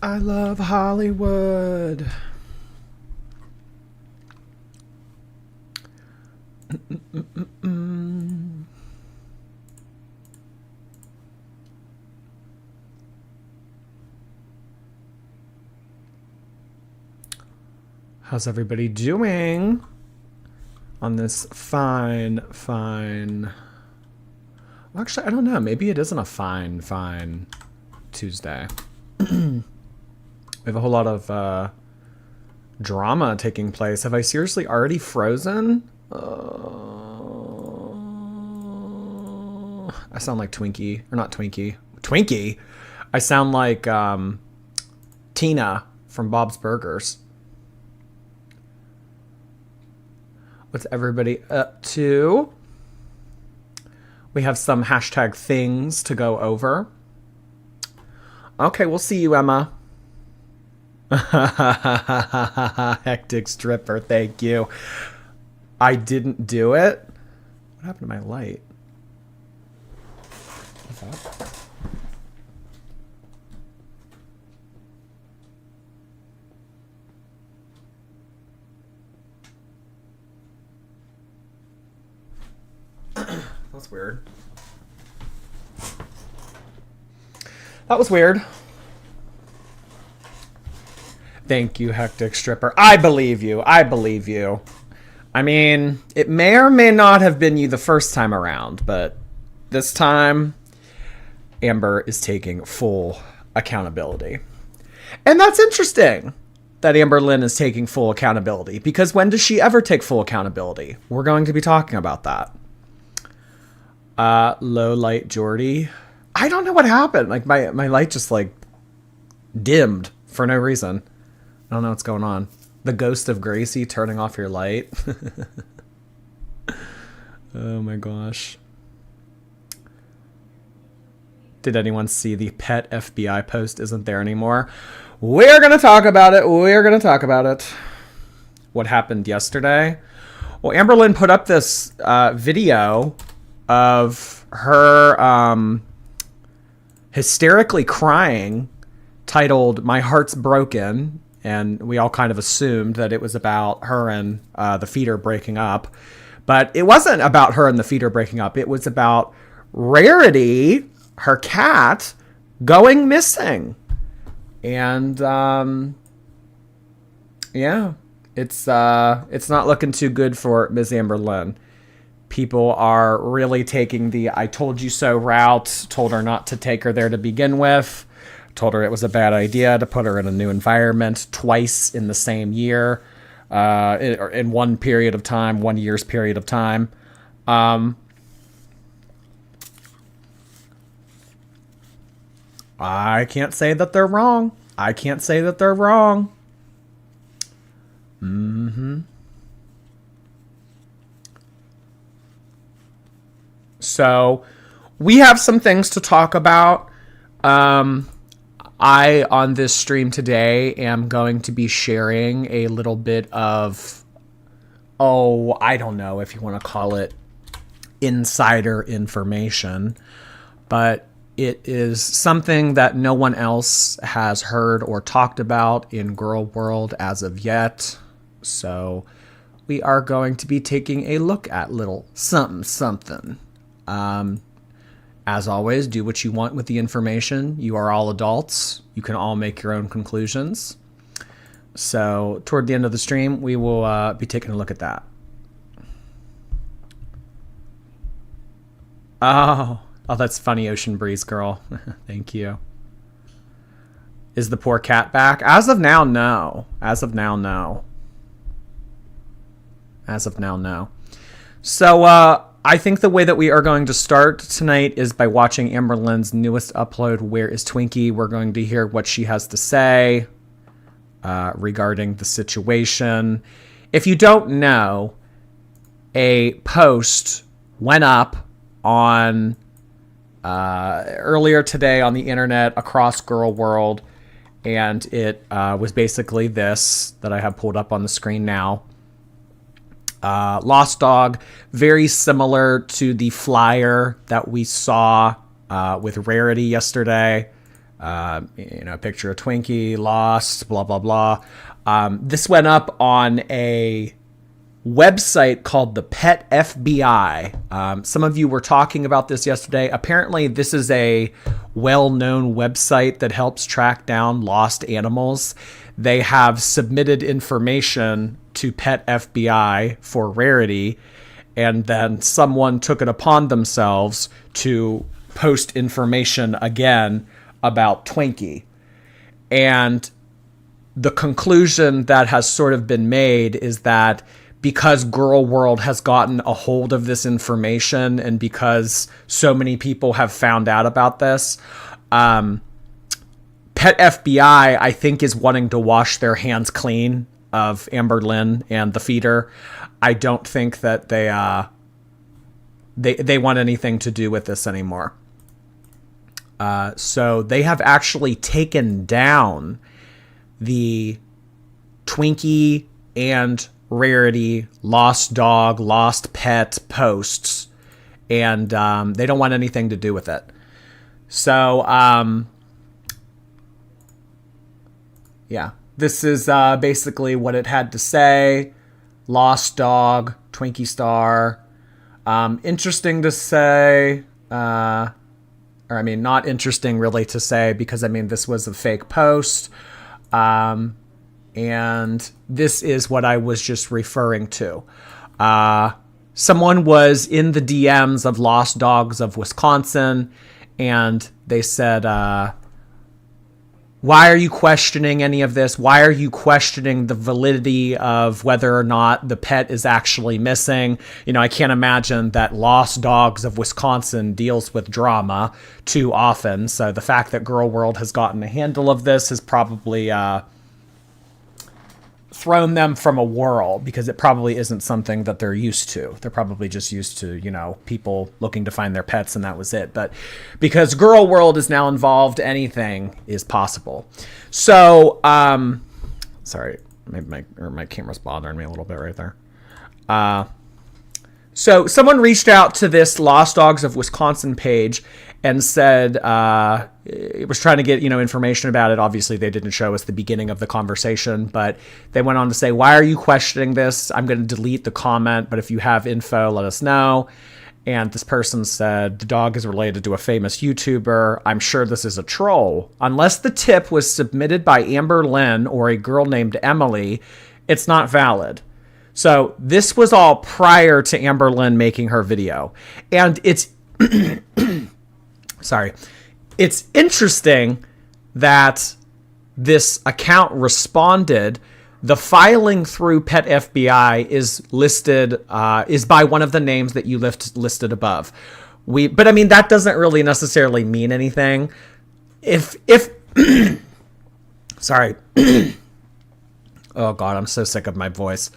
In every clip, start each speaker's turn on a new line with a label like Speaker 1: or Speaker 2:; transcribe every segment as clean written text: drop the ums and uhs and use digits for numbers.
Speaker 1: I love Hollywood. How's everybody doing on this fine... Well, actually, I don't know. Maybe it isn't a fine Tuesday. We have a whole lot of drama taking place. Have I seriously already frozen? I sound like Twinkie. Or not Twinkie. Twinkie? I sound like Tina from Bob's Burgers. What's everybody up to? We have some hashtag things to go over. Okay, we'll see you, Emma. Hectic stripper, thank you. I didn't do it. What happened to my light? What's that? That's weird. That was weird. Thank you, Hectic Stripper. I believe you. I believe you. I mean, it may or may not have been you the first time around, but this time, Amber is taking full accountability. And that's interesting that Amberlynn is taking full accountability, because when does she ever take full accountability? We're going to be talking about that. Low light Jordy. I don't know what happened. Like my light just like dimmed for no reason. I don't know what's going on. The ghost of Gracie turning off your light. Oh my gosh. Did anyone see the pet FBI post isn't there anymore? We're going to talk about it. We're going to talk about it. What happened yesterday? Well, Amberlynn put up this video of her hysterically crying, titled "My Heart's Broken," and we all kind of assumed that it was about her and the feeder breaking up. But it wasn't about her and the feeder breaking up. It was about Rarity, her cat, going missing. And yeah, it's not looking too good for Ms. Amberlynn. People are really taking the "I told you so" route. Told her not to take her there to begin with. Told her it was a bad idea to put her in a new environment twice in the same year, in one period of time, 1 year's period of time. I can't say that they're wrong. I can't say that they're wrong. So we have some things to talk about. I, on this stream today, am going to be sharing a little bit of, I don't know if you want to call it insider information, but it is something that no one else has heard or talked about in girl world as of yet. So we are going to be taking a look at little something. As always, do what you want with the information. You are all adults. You can all make your own conclusions. So toward the end of the stream, we will be taking a look at that. Oh, that's funny, Ocean Breeze girl. Thank you. Is the poor cat back? As of now, no. As of now, no. So, I think the way that we are going to start tonight is by watching Amberlynn's newest upload, Where is Twinkie? We're going to hear what she has to say regarding the situation. If you don't know, a post went up on earlier today on the internet across girl world, and it was basically this that I have pulled up on the screen now. Lost dog, very similar to the flyer that we saw with Rarity yesterday. A picture of Twinkie, lost, blah, blah, blah. This went up on a website called the Pet FBI. Some of you were talking about this yesterday. Apparently, this is a well-known website that helps track down lost animals. They have submitted information to Pet FBI for Rarity, and then someone took it upon themselves to post information again about Twinkie. And the conclusion that has sort of been made is that because Girl World has gotten a hold of this information and because so many people have found out about this, Pet FBI, I think, is wanting to wash their hands clean of Amberlynn and the feeder. I don't think that they want anything to do with this anymore. So they have actually taken down the Twinkie and Rarity lost dog, lost pet posts, and they don't want anything to do with it. So, yeah, this is basically what it had to say. Lost dog, Twinkie star. Interesting to say, not interesting really to say, because this was a fake post. And this is what I was just referring to. Someone was in the DMs of Lost Dogs of Wisconsin, and they said, why are you questioning any of this? Why are you questioning the validity of whether or not the pet is actually missing? I can't imagine that Lost Dogs of Wisconsin deals with drama too often. So the fact that Girl World has gotten a handle of this has probably thrown them from a whirl, because it probably isn't something that they're used to. They're probably just used to, people looking to find their pets, and that was it. But because Girl World is now involved, anything is possible. So, sorry, my camera's bothering me a little bit right there. So someone reached out to this Lost Dogs of Wisconsin page and said, it was trying to get, information about it. Obviously, they didn't show us the beginning of the conversation, but they went on to say, why are you questioning this? I'm going to delete the comment, but if you have info, let us know. And this person said, the dog is related to a famous YouTuber. I'm sure this is a troll. Unless the tip was submitted by Amberlynn or a girl named Emily, it's not valid. So this was all prior to Amberlynn making her video. And it's sorry. It's interesting that this account responded. The filing through Pet FBI is listed, is by one of the names that you listed above. But that doesn't really necessarily mean anything. If sorry. Oh God, I'm so sick of my voice.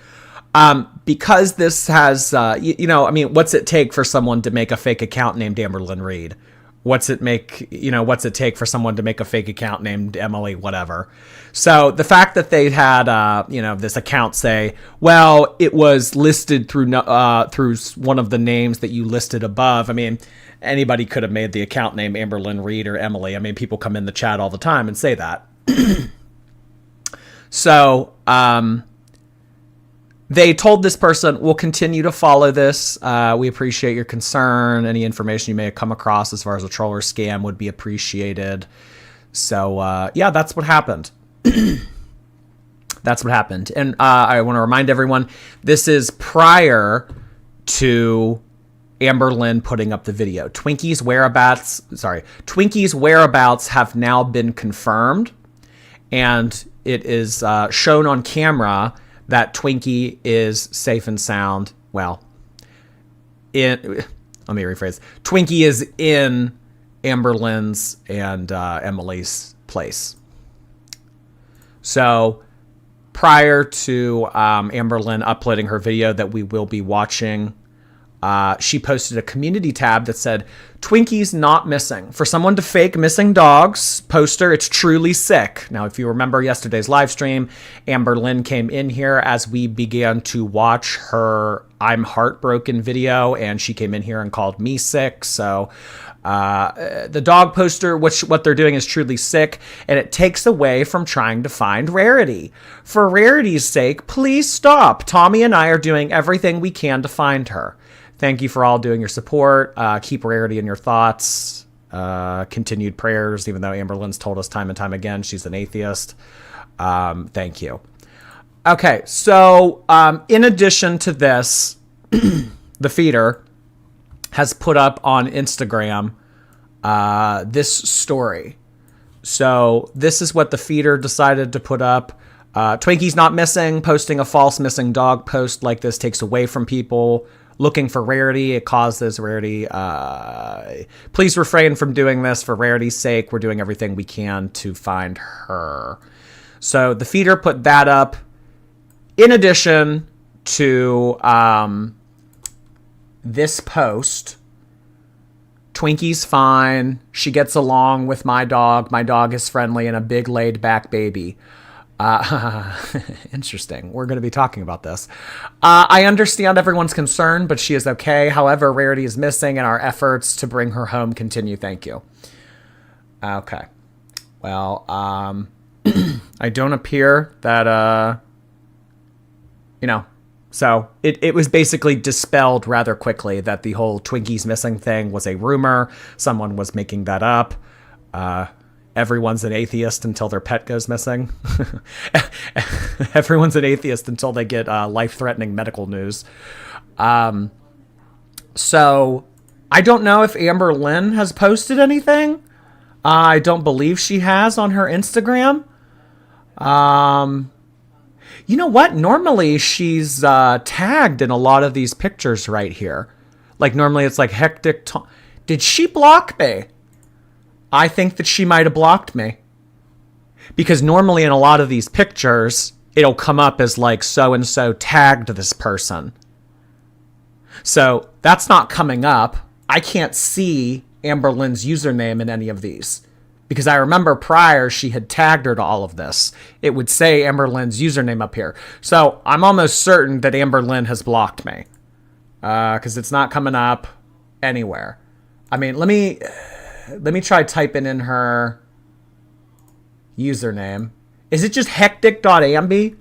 Speaker 1: Because this has, what's it take for someone to make a fake account named Amberlynn Reed? What's it take for someone to make a fake account named Emily, whatever? So the fact that they had, this account say, well, it was listed through one of the names that you listed above. Anybody could have made the account name Amberlynn Reed or Emily. People come in the chat all the time and say that. So, they told this person, we'll continue to follow this. We appreciate your concern. Any information you may have come across as far as a troll or scam would be appreciated. So, yeah, that's what happened. That's what happened. And I want to remind everyone, this is prior to Amberlynn putting up the video. Twinkie's whereabouts have now been confirmed. And it is shown on camera that Twinkie is safe and sound. Well, let me rephrase. Twinkie is in Amberlynn's and Emily's place. So prior to Amberlynn uploading her video that we will be watching She posted a community tab that said, "Twinkie's not missing. For someone to fake missing dogs poster, it's truly sick." Now, if you remember yesterday's live stream, Amberlynn came in here as we began to watch her I'm Heartbroken video, and she came in here and called me sick. So the dog poster, what they're doing is truly sick, and it takes away from trying to find Rarity. For Rarity's sake, please stop. Tommy and I are doing everything we can to find her. Thank you for all doing your support. Keep Rarity in your thoughts. Continued prayers, even though Amberlynn's told us time and time again she's an atheist. Thank you. Okay, so in addition to this, the feeder has put up on Instagram this story. So this is what the feeder decided to put up. Twinkie's not missing. Posting a false missing dog post like this takes away from people looking for Rarity. It causes Rarity. Please refrain from doing this for Rarity's sake. We're doing everything we can to find her. So the feeder put that up. In addition to this post, Twinkie's fine. She gets along with my dog. My dog is friendly and a big laid back baby. Interesting. We're going to be talking about this. I understand everyone's concern, but she is okay. However, Rarity is missing and our efforts to bring her home continue. Thank you. Okay. Well, I don't appear that, so it was basically dispelled rather quickly that the whole Twinkie's missing thing was a rumor. Someone was making that up. Everyone's an atheist until their pet goes missing. Everyone's an atheist until they get life-threatening medical news. So I don't know if Amberlynn has posted anything. I don't believe she has on her Instagram. You know what? Normally she's tagged in a lot of these pictures right here. Like normally it's like hectic. Did she block me? I think that she might have blocked me. Because normally in a lot of these pictures, it'll come up as like so-and-so tagged this person. So that's not coming up. I can't see Amberlynn's username in any of these. Because I remember prior she had tagged her to all of this. It would say Amberlynn's username up here. So I'm almost certain that Amberlynn has blocked me. Because it's not coming up anywhere. I mean, let me try typing in her username. Is it just hectic.amby?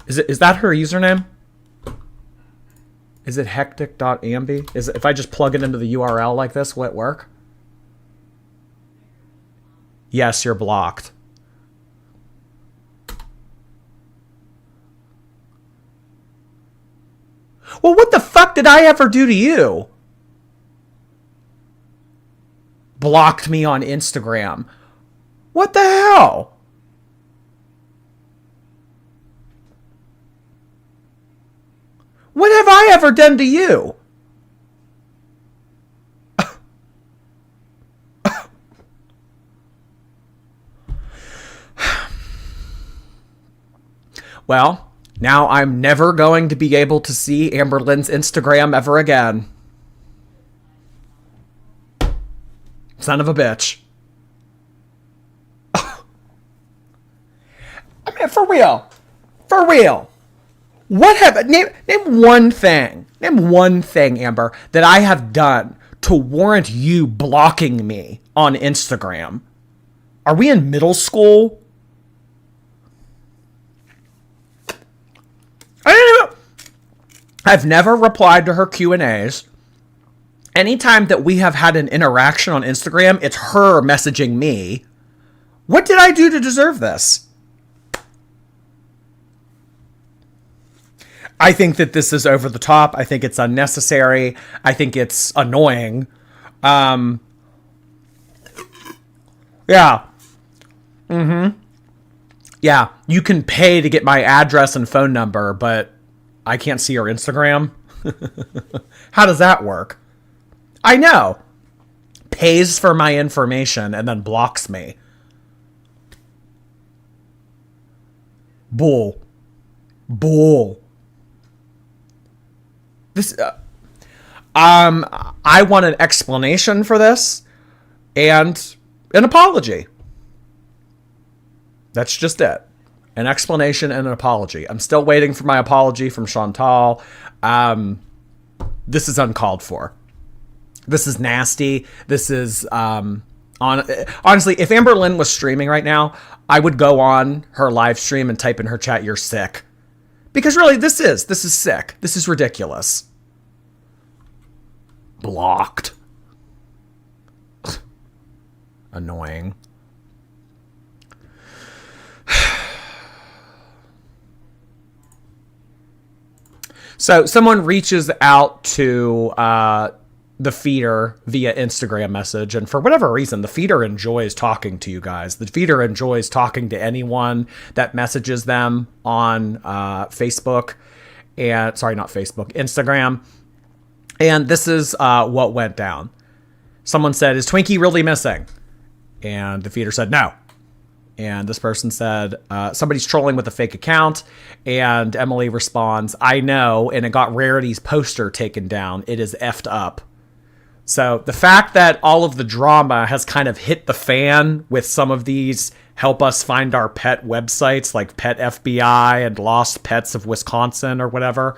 Speaker 1: Is that her username? Is it hectic.amby? If I just plug it into the URL like this, will it work? Yes, you're blocked. Well, what the fuck did I ever do to you? Blocked me on Instagram. What the hell? What have I ever done to you? Well, now I'm never going to be able to see Amberlynn's Instagram ever again. Son of a bitch. I mean, for real. For real. What have... Name one thing. Name one thing, Amber, that I have done to warrant you blocking me on Instagram. Are we in middle school? I've never replied to her Q&As. Anytime that we have had an interaction on Instagram, it's her messaging me. What did I do to deserve this? I think that this is over the top. I think it's unnecessary. I think it's annoying. Yeah. Yeah, you can pay to get my address and phone number, but I can't see your Instagram. How does that work? I know. Pays for my information and then blocks me. Bull. Bull. This, I want an explanation for this and an apology. That's just it. An explanation and an apology. I'm still waiting for my apology from Shantal. This is uncalled for. This is nasty. This is, honestly, if Amberlynn was streaming right now, I would go on her live stream and type in her chat, "You're sick." Because really, this is sick. This is ridiculous. Blocked. Annoying. So someone reaches out to the feeder via Instagram message, and for whatever reason, the feeder enjoys talking to you guys. The feeder enjoys talking to anyone that messages them on Facebook, and sorry, not Facebook, Instagram. And this is what went down. Someone said, "Is Twinkie really missing?" And the feeder said, "No." And this person said, somebody's trolling with a fake account. And Emily responds, "I know, and it got Rarity's poster taken down. It is effed up." So the fact that all of the drama has kind of hit the fan with some of these help us find our pet websites like Pet FBI and Lost Pets of Wisconsin or whatever.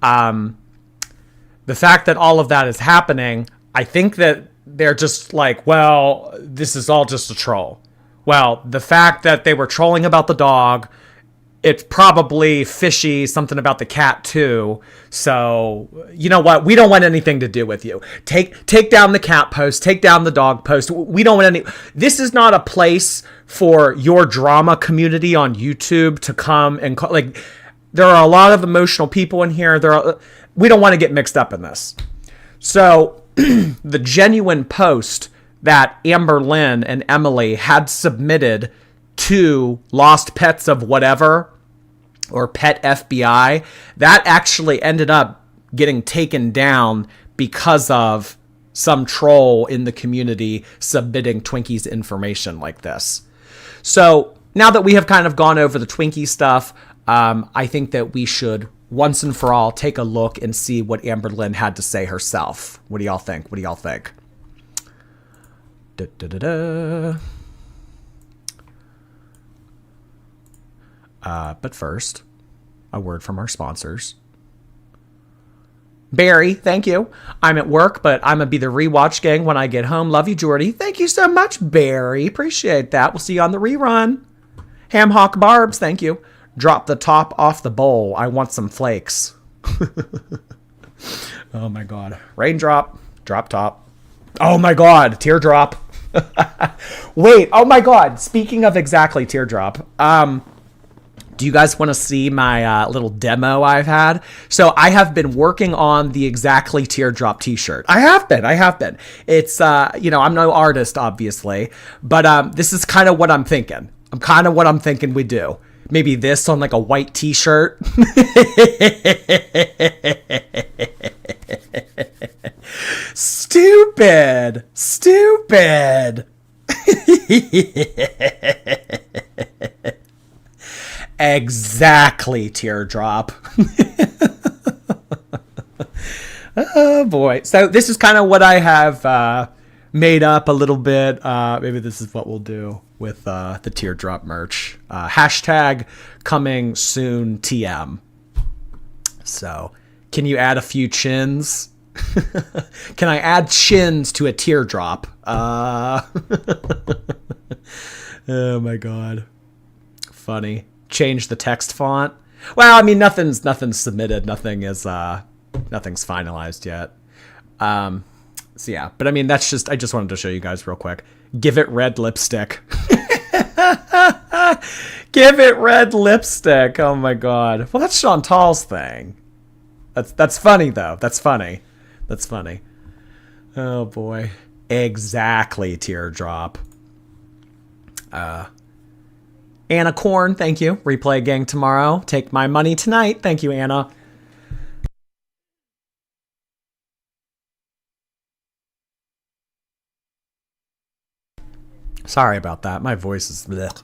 Speaker 1: The fact that all of that is happening, I think that they're just like, well, this is all just a troll. Well, the fact that they were trolling about the dog, it's probably fishy, something about the cat too. So, you know what? We don't want anything to do with you. Take down the cat post, take down the dog post. We don't want any. This is not a place for your drama community on YouTube to come and like. There are a lot of emotional people in here. We don't want to get mixed up in this. So, the genuine post that Amberlynn and Emily had submitted to Lost Pets of whatever, or Pet FBI, that actually ended up getting taken down because of some troll in the community submitting Twinkie'S information like this. So now that we have kind of gone over the Twinkie stuff, I think that we should once and for all take a look and see what Amberlynn had to say herself. What do y'all think? What do y'all think? But first, a word from our sponsors. Barry, thank you. I'm at work, but I'm going to be the rewatch gang when I get home. Love you, Jordy. Thank you so much, Barry. Appreciate that. We'll see you on the rerun. Ham Hawk Barbs, thank you. Drop the top off the bowl. I want some flakes. Oh my God. Raindrop, drop top. Oh my God, teardrop. Wait, oh my God. Speaking of exactly teardrop, do you guys want to see my little demo I've had? So I have been working on the exactly teardrop t-shirt. I have been. It's, I'm no artist, obviously, but this is kind of what I'm thinking. We do. Maybe this on like a white t-shirt. Stupid. Exactly, teardrop. Oh boy. So this is kind of what I have made up a little bit. Maybe this is what we'll do with the teardrop merch. Hashtag coming soon TM. So can you add a few chins? Can I add chins to a teardrop? Oh my God. Funny. Change the text font. Well, I mean, nothing's submitted. Nothing's finalized yet. So yeah, but I mean, I just wanted to show you guys real quick. Give it red lipstick. Give it red lipstick. Oh my God. Well, that's Chantal's thing. That's funny though. That's funny. Oh boy. Exactly, teardrop. Anna Korn, thank you. Replay gang tomorrow. Take my money tonight. Thank you, Anna. Sorry about that. My voice is blech.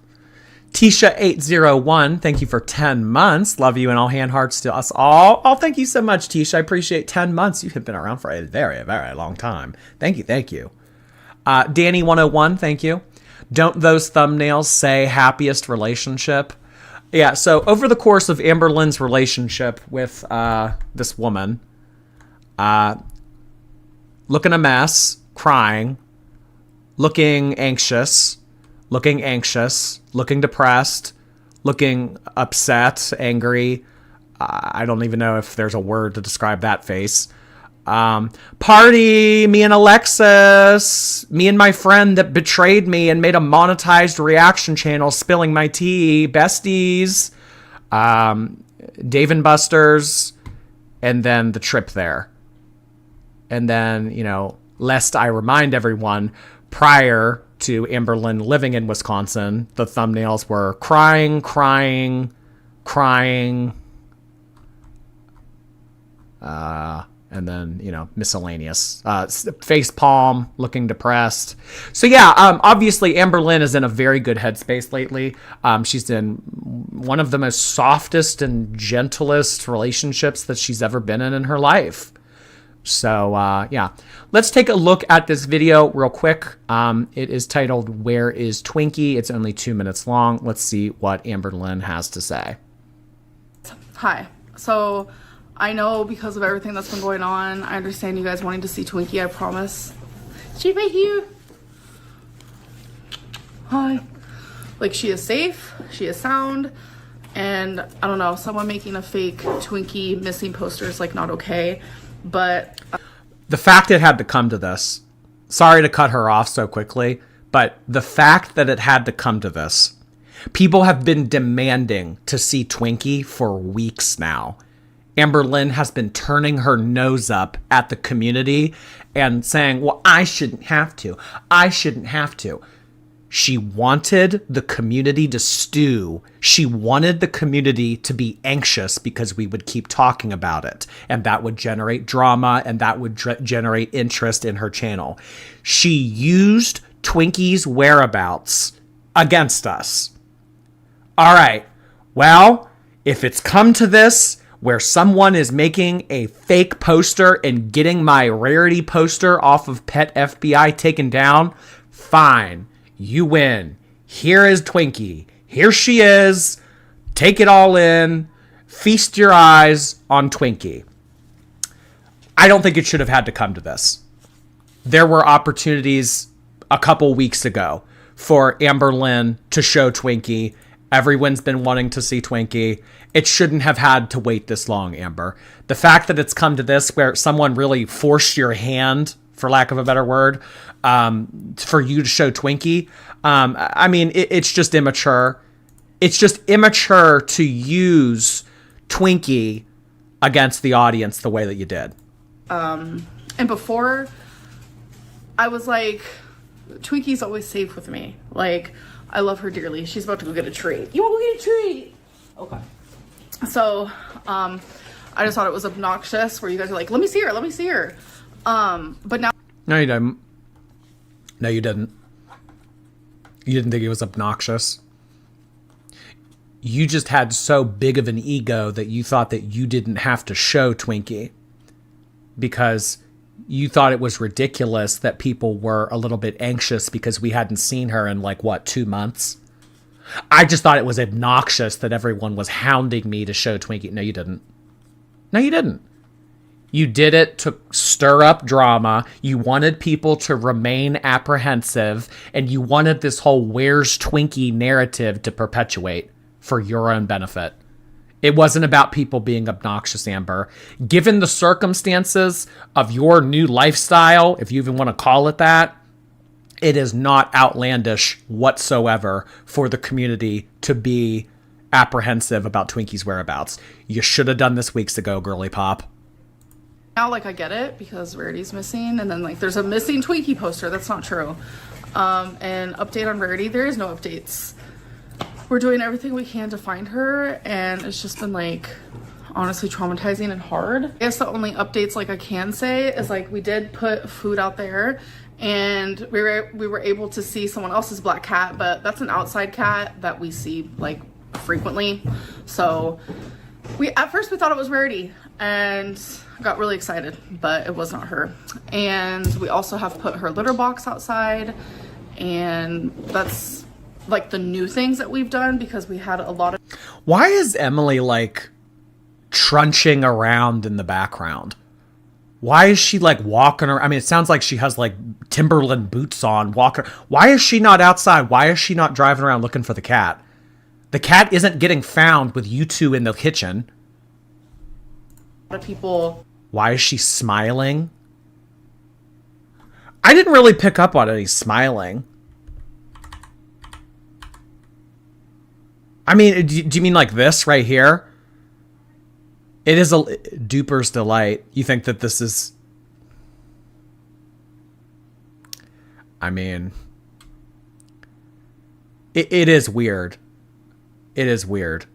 Speaker 1: Tisha801, thank you for 10 months. Love you and all hand hearts to us all. Oh, thank you so much, Tisha. I appreciate 10 months. You have been around for a very, very long time. Thank you, thank you. Danny101, thank you. Don't those thumbnails say happiest relationship? Yeah, so over the course of Amberlynn's relationship with this woman, looking a mess, crying, looking anxious, looking depressed, looking upset, angry. I don't even know if there's a word to describe that face. Party, me and Alexis, me and my friend that betrayed me and made a monetized reaction channel spilling my tea, besties, Dave and Buster's, and then the trip there. And then, you know, lest I remind everyone, prior to Amberlynn living in Wisconsin, the thumbnails were crying, and then, you know, miscellaneous, face palm, looking depressed. So yeah, obviously Amberlynn is in a very good headspace lately. She's in one of the most softest and gentlest relationships that she's ever been in her life. So yeah, let's take a look at this video real quick. It is titled, Where is Twinkie? It's only 2 minutes long. Let's see what Amberlynn has to say.
Speaker 2: Hi. So I know because of everything that's been going on, I understand you guys wanting to see Twinkie, I promise. She's right here. Hi. Like, she is safe, she is sound, and I don't know, someone making a fake Twinkie missing poster is like not okay, but
Speaker 1: the fact it had to come to this, sorry to cut her off so quickly, but the fact that it had to come to this, people have been demanding to see Twinkie for weeks now. Amberlynn has been turning her nose up at the community and saying, well, I shouldn't have to. She wanted the community to stew. She wanted the community to be anxious because we would keep talking about it. And that would generate drama and that would generate interest in her channel. She used Twinkie's whereabouts against us. All right. Well, if it's come to this, where someone is making a fake poster and getting my Rarity poster off of Pet FBI taken down, fine. You win. Here is Twinkie. Here she is. Take it all in. Feast your eyes on Twinkie. I don't think it should have had to come to this. There were opportunities a couple weeks ago for Amberlynn to show Twinkie. Everyone's been wanting to see Twinkie. It shouldn't have had to wait this long, Amber. The fact that it's come to this where someone really forced your hand, for lack of a better word, for you to show Twinkie, I mean, it's just immature. It's just immature to use Twinkie against the audience the way that you did.
Speaker 2: And before, I was like, Twinkie's always safe with me. Like, I love her dearly. She's about to go get a treat. You want to go get a treat? Okay. So, I just thought it was obnoxious where you guys are like, let me see her. But now.
Speaker 1: No, you didn't. No, you didn't. You didn't think it was obnoxious. You just had so big of an ego that you thought that you didn't have to show Twinkie because you thought it was ridiculous that people were a little bit anxious because we hadn't seen her in 2 months. I just thought it was obnoxious that everyone was hounding me to show Twinkie. No, you didn't. You did it to stir up drama. You wanted people to remain apprehensive, and you wanted this whole where's Twinkie narrative to perpetuate for your own benefit. It wasn't about people being obnoxious, Amber. Given the circumstances of your new lifestyle, if you even want to call it that, it is not outlandish whatsoever for the community to be apprehensive about Twinkie's whereabouts. You should have done this weeks ago, girly pop.
Speaker 2: Now, I get it because Rarity's missing, and then, there's a missing Twinkie poster. That's not true. And update on Rarity, there is no updates. We're doing everything we can to find her, and it's just been, honestly traumatizing and hard. I guess the only updates, I can say is, we did put food out there, and we were able to see someone else's black cat, but that's an outside cat that we see like frequently. So at first we thought it was Rarity and got really excited, but it was not her. And we also have put her litter box outside, and that's like the new things that we've done because we had a lot of...
Speaker 1: Why is Emily like trunching around in the background? Why is she like walking around? I mean, it sounds like she has like Timberland boots on walking. Why is she not outside? Why is she not driving around looking for the cat? The cat isn't getting found with you two in the kitchen.
Speaker 2: A lot of people...
Speaker 1: Why is she smiling? I didn't really pick up on any smiling. I mean, do you mean like this right here? It is a duper's delight. You think that this is... I mean... It is weird. It is weird.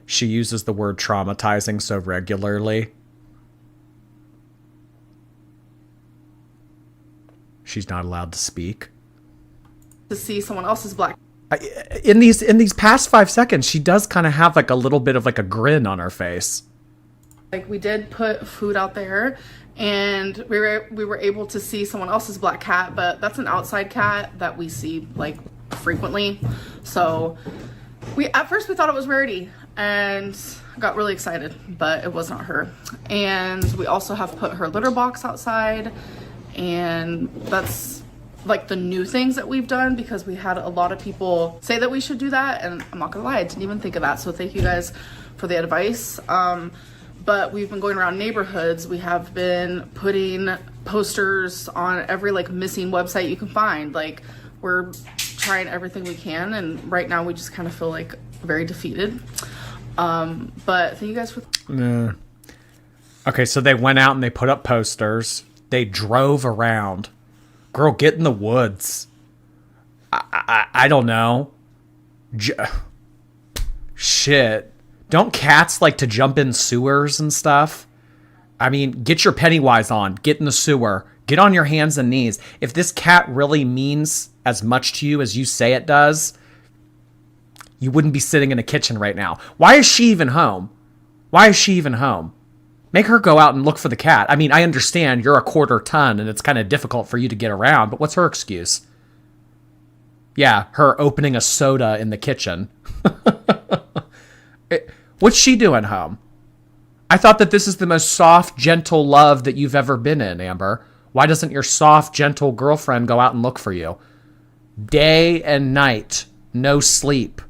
Speaker 1: She uses the word traumatizing so regularly. She's not allowed to speak.
Speaker 2: To see someone else's black...
Speaker 1: In these past 5 seconds, she does kind of have like a little bit of like a grin on her face.
Speaker 2: Like, we did put food out there, and we were able to see someone else's black cat, but that's an outside cat that we see like frequently. So at first we thought it was Rarity and got really excited, but it was not her. And we also have put her litter box outside, and that's like the new things that we've done because we had a lot of people say that we should do that, and I'm not gonna lie, I didn't even think of that. So thank you guys for the advice. But we've been going around neighborhoods. We have been putting posters on every like missing website you can find. Like, we're trying everything we can, and right now we just kind of feel like very defeated. But thank you guys for...
Speaker 1: Okay, so they went out and they put up posters. They drove around. Girl, get in the woods. I don't know. Shit. Don't cats like to jump in sewers and stuff? I mean, get your Pennywise on. Get in the sewer. Get on your hands and knees. If this cat really means as much to you as you say it does, you wouldn't be sitting in a kitchen right now. Why is she even home? Why is she even home? Make her go out and look for the cat. I mean, I understand you're a quarter ton and it's kind of difficult for you to get around, but what's her excuse? Yeah, her opening a soda in the kitchen. What's she doing home? I thought that this is the most soft, gentle love that you've ever been in, Amber. Why doesn't your soft, gentle girlfriend go out and look for you? Day and night, no sleep.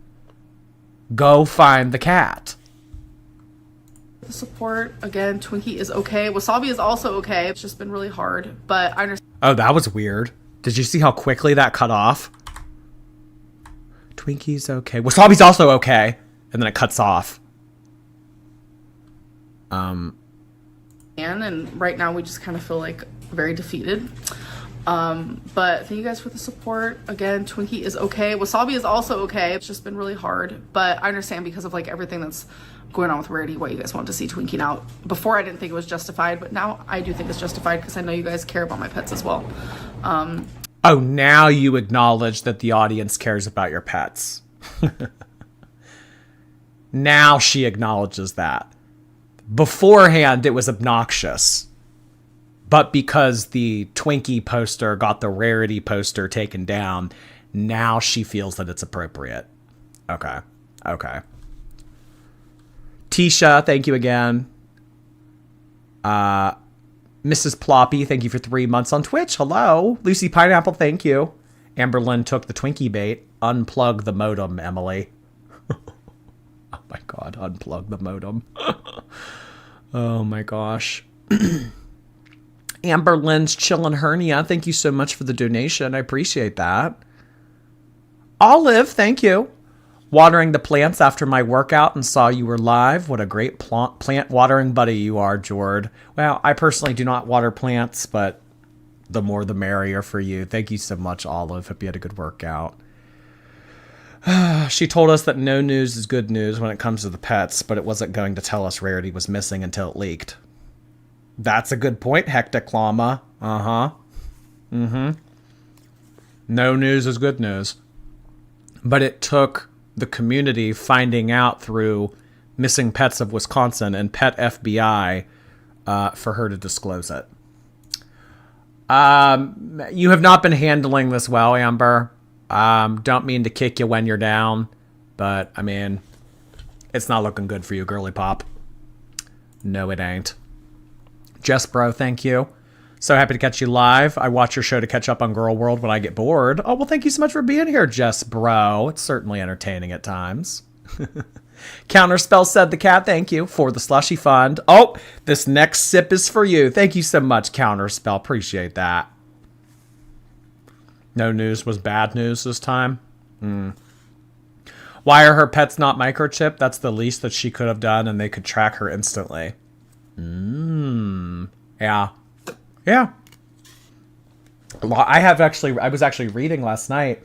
Speaker 1: Go find the cat.
Speaker 2: The support, again, Twinkie is okay. Wasabi is also okay. It's just been really hard, but I understand.
Speaker 1: Oh, that was weird. Did you see how quickly that cut off? Twinkie's okay. Wasabi's also okay. And then it cuts off.
Speaker 2: And right now we just kind of feel like very defeated. But thank you guys for the support. Again, Twinkie is okay. Wasabi is also okay. It's just been really hard, but I understand because of like everything that's going on with Rarity why you guys want to see Twinkie now. Before I didn't think it was justified, but now I do think it's justified because I know you guys care about my pets as well.
Speaker 1: Oh, now you acknowledge that the audience cares about your pets. Now she acknowledges that. Beforehand, it was obnoxious. But because the Twinkie poster got the Rarity poster taken down, now she feels that it's appropriate. Okay. Okay. Tisha, thank you again. Mrs. Ploppy, thank you for 3 months on Twitch. Hello. Lucy Pineapple, thank you. Amberlynn took the Twinkie bait. Unplug the modem, Emily. Oh my god, unplug the modem. Oh my gosh. Amberlynn's chillin' hernia. Thank you so much for the donation. I appreciate that. Olive, thank you. Watering the plants after my workout and saw you were live. What a great plant watering buddy you are, Jord. Well, I personally do not water plants, but the more the merrier for you. Thank you so much, Olive. Hope you had a good workout. She told us that no news is good news when it comes to the pets, but it wasn't going to tell us Rarity was missing until it leaked. That's a good point, Hectic Llama. Uh-huh. Mm-hmm. No news is good news. But it took the community finding out through Missing Pets of Wisconsin and Pet FBI for her to disclose it. You have not been handling this well, Amber. Don't mean to kick you when you're down, but I mean, it's not looking good for you, girly pop. No, it ain't. Jess Bro, thank you. So happy to catch you live. I watch your show to catch up on Girl World when I get bored. Oh, well, thank you so much for being here, Jess Bro. It's certainly entertaining at times. Counterspell said the cat, thank you for the slushy fund. Oh, this next sip is for you. Thank you so much, Counterspell. Appreciate that. No news was bad news this time. Why are her pets not microchipped? That's the least that she could have done, and they could track her instantly. Yeah. Yeah. Well, I was actually reading last night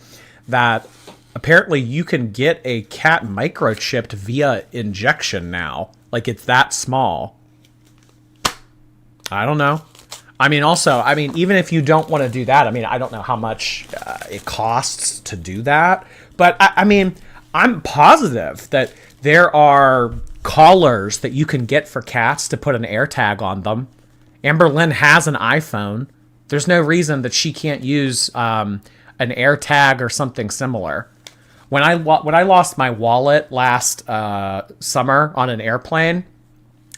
Speaker 1: that apparently you can get a cat microchipped via injection now. Like, it's that small. I don't know. Even if you don't want to do that, I don't know how much it costs to do that. But, I'm positive that there are collars that you can get for cats to put an AirTag on them. Amberlynn has an iPhone. There's no reason that she can't use an AirTag or something similar. When I lost my wallet last summer on an airplane,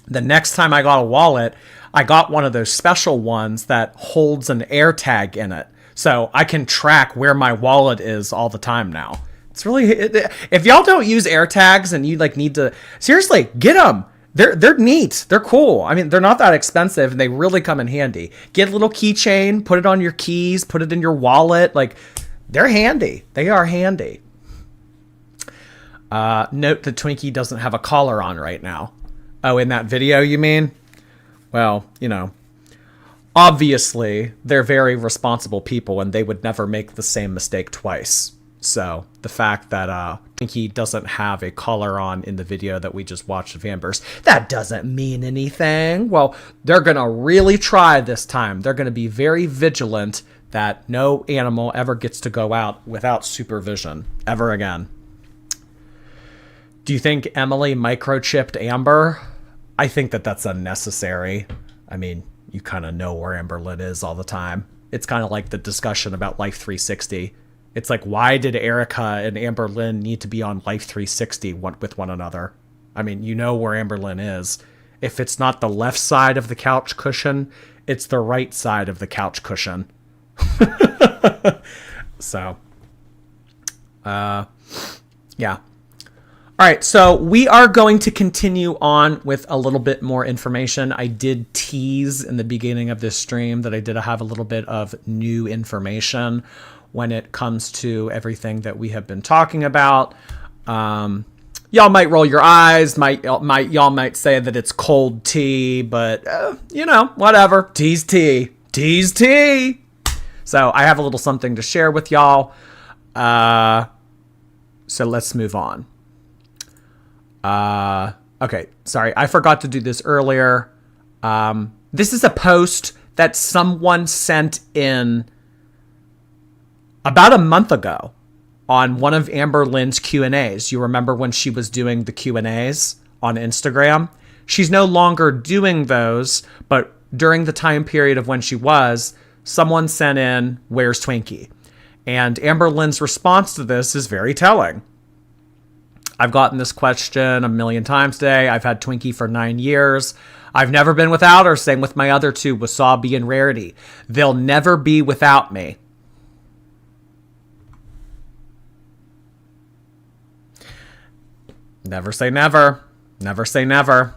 Speaker 1: the next time I got a wallet, I got one of those special ones that holds an AirTag in it. So I can track where my wallet is all the time now. It's really, if y'all don't use AirTags and you need to, seriously, get them. They're neat. They're cool. They're not that expensive and they really come in handy. Get a little keychain, put it on your keys, put it in your wallet. They're handy. They are handy. Note that Twinkie doesn't have a collar on right now. Oh, in that video, you mean? Well, obviously they're very responsible people and they would never make the same mistake twice. So the fact that Twinkie doesn't have a collar on in the video that we just watched of Amber's, that doesn't mean anything. Well, they're going to really try this time. They're going to be very vigilant that no animal ever gets to go out without supervision ever again. Do you think Emily microchipped Amber? I think that that's unnecessary. You kind of know where Amberlynn is all the time. It's kind of like the discussion about Life 360. It's like, why did Erica and Amberlynn need to be on Life 360 with one another? You know where Amberlynn is. If it's not the left side of the couch cushion, it's the right side of the couch cushion. So, yeah. All right, so we are going to continue on with a little bit more information. I did tease in the beginning of this stream that I did have a little bit of new information when it comes to everything that we have been talking about. Y'all might roll your eyes, y'all might say that it's cold tea, but whatever. Tea's tea. Tea's tea. So I have a little something to share with y'all. So let's move on. Okay, sorry, I forgot to do this earlier. This is a post that someone sent in about a month ago on one of Amberlynn's Q&As. You remember when she was doing the Q&As on Instagram? She's no longer doing those, but during the time period of when she was, someone sent in, "Where's Twinkie?" And Amberlynn's response to this is very telling. I've gotten this question a million times today. I've had Twinkie for 9 years. I've never been without her. Same with my other two, Wasabi and Rarity. They'll never be without me. Never say never. Never say never.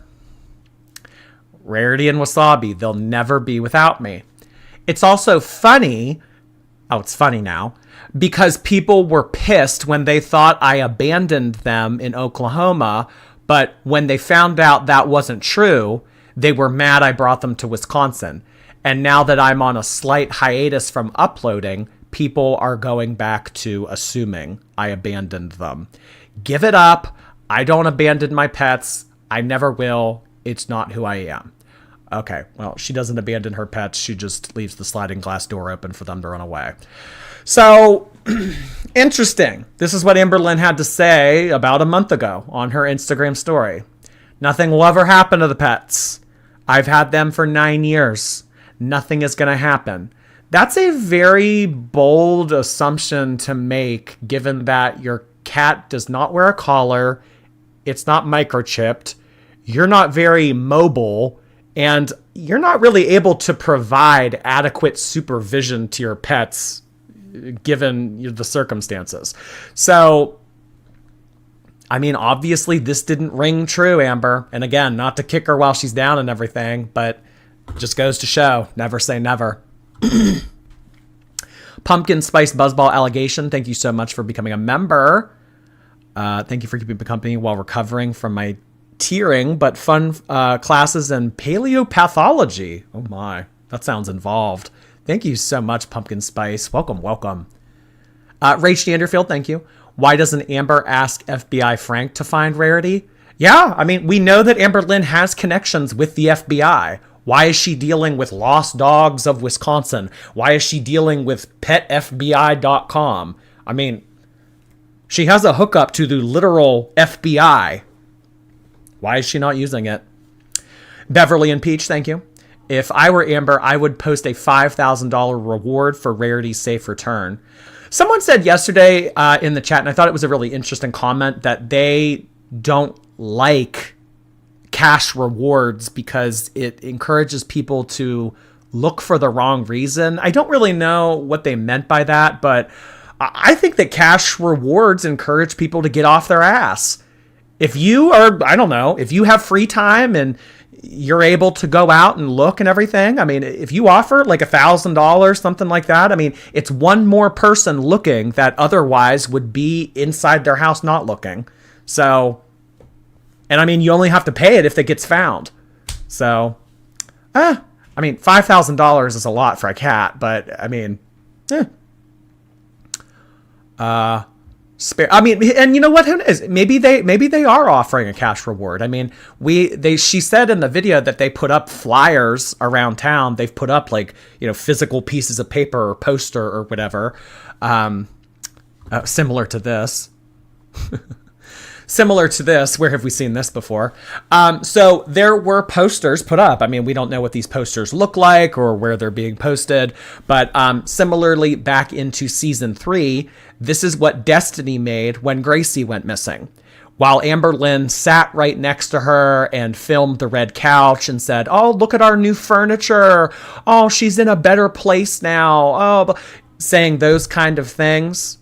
Speaker 1: Rarity and Wasabi, they'll never be without me. It's also funny. Oh, it's funny now. Because people were pissed when they thought I abandoned them in Oklahoma, but when they found out that wasn't true, they were mad I brought them to Wisconsin. And now that I'm on a slight hiatus from uploading, people are going back to assuming I abandoned them. Give it up. I don't abandon my pets. I never will. It's not who I am. Okay, well, she doesn't abandon her pets. She just leaves the sliding glass door open for them to run away. So, interesting. This is what Amberlynn had to say about a month ago on her Instagram story. Nothing will ever happen to the pets. I've had them for 9 years. Nothing is going to happen. That's a very bold assumption to make, given that your cat does not wear a collar, it's not microchipped, you're not very mobile, and you're not really able to provide adequate supervision to your pets, given the circumstances. So, I mean, obviously this didn't ring true, Amber. And again, not to kick her while she's down and everything, but just goes to show, never say never. Pumpkin Spice Buzzball Allegation, thank you so much for becoming a member. Thank you for keeping me company while recovering from my tearing, but fun classes in paleopathology. Oh my, that sounds involved. Thank you so much, Pumpkin Spice. Welcome, welcome. Rach Danderfield, thank you. Why doesn't Amber ask FBI Frank to find Rarity? Yeah, I mean, we know that Amberlynn has connections with the FBI. Why is she dealing with Lost Dogs of Wisconsin? Why is she dealing with PetFBI.com? I mean, she has a hookup to the literal FBI. Why is she not using it? Beverly and Peach, thank you. If I were Amber, I would post a $5,000 reward for Rarity's safe return. Someone said yesterday in the chat, and I thought it was a really interesting comment, that they don't like cash rewards because it encourages people to look for the wrong reason. I don't really know what they meant by that, but I think that cash rewards encourage people to get off their ass. If you are, I don't know, if you have free time and you're able to go out and look and everything, I mean, if you offer like $1,000, something like that, I mean, it's one more person looking that otherwise would be inside their house not looking. So, and I mean, you only have to pay it if it gets found. So, I mean, $5,000 is a lot for a cat, but I mean, I mean, and you know what? Who knows? Maybe they are offering a cash reward. I mean, she said in the video that they put up flyers around town. They've put up like, physical pieces of paper or poster or whatever, similar to this. Similar to this, where have we seen this before? So there were posters put up. I mean, we don't know what these posters look like or where they're being posted, but similarly, back into season 3, this is what Destiny made when Gracie went missing. While Amberlynn sat right next to her and filmed the red couch and said, "Oh, look at our new furniture. Oh, she's in a better place now." Oh, saying those kind of things.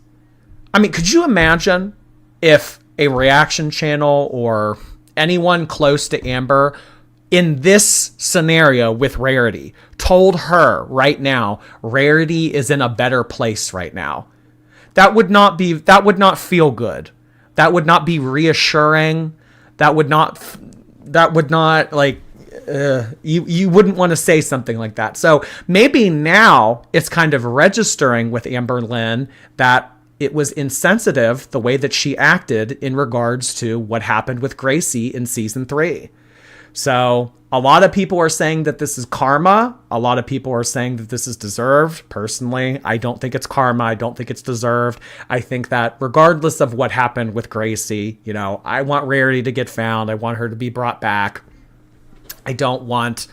Speaker 1: I mean, could you imagine if a reaction channel or anyone close to Amber in this scenario with Rarity told her right now, Rarity is in a better place right now? That would not feel good. That would not be reassuring. That would not like, you wouldn't want to say something like that. So maybe now it's kind of registering with Amberlynn that it was insensitive the way that she acted in regards to what happened with Gracie in season 3. So a lot of people are saying that this is karma. A lot of people are saying that this is deserved. Personally, I don't think it's karma. I don't think it's deserved. I think that regardless of what happened with Gracie, I want Rarity to get found. I want her to be brought back. I don't want,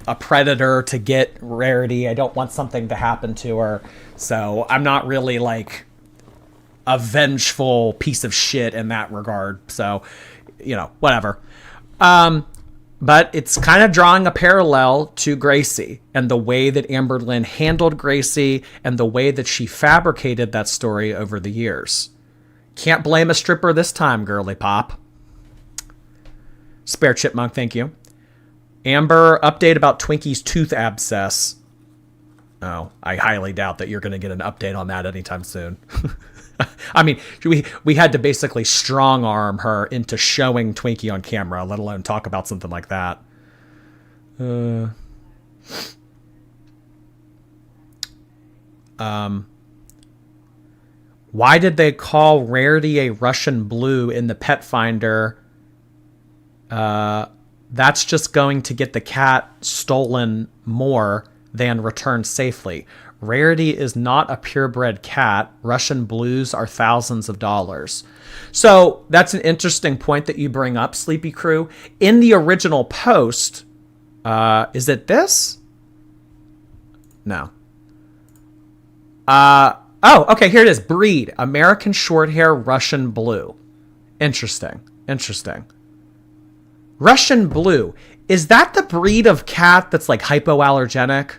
Speaker 1: a predator to get Rarity. I don't want something to happen to her. So I'm not really like a vengeful piece of shit in that regard. So, whatever. But it's kind of drawing a parallel to Gracie and the way that Amberlynn handled Gracie and the way that she fabricated that story over the years. Can't blame a stripper this time, girly pop. Spare Chipmunk, thank you. Amber, update about Twinkie'S tooth abscess. Oh, I highly doubt that you're going to get an update on that anytime soon. I mean, we had to basically strong arm her into showing Twinkie on camera, let alone talk about something like that. Why did they call Rarity a Russian blue in the pet finder? that's just going to get the cat stolen more than returned safely. Rarity is not a purebred cat. Russian blues are thousands of dollars. So that's an interesting point that you bring up, Sleepy Crew. In the original post, is it this? No. Oh, okay, here it is. Breed, American Shorthair, Russian Blue. Interesting. Russian Blue. Is that the breed of cat that's like hypoallergenic?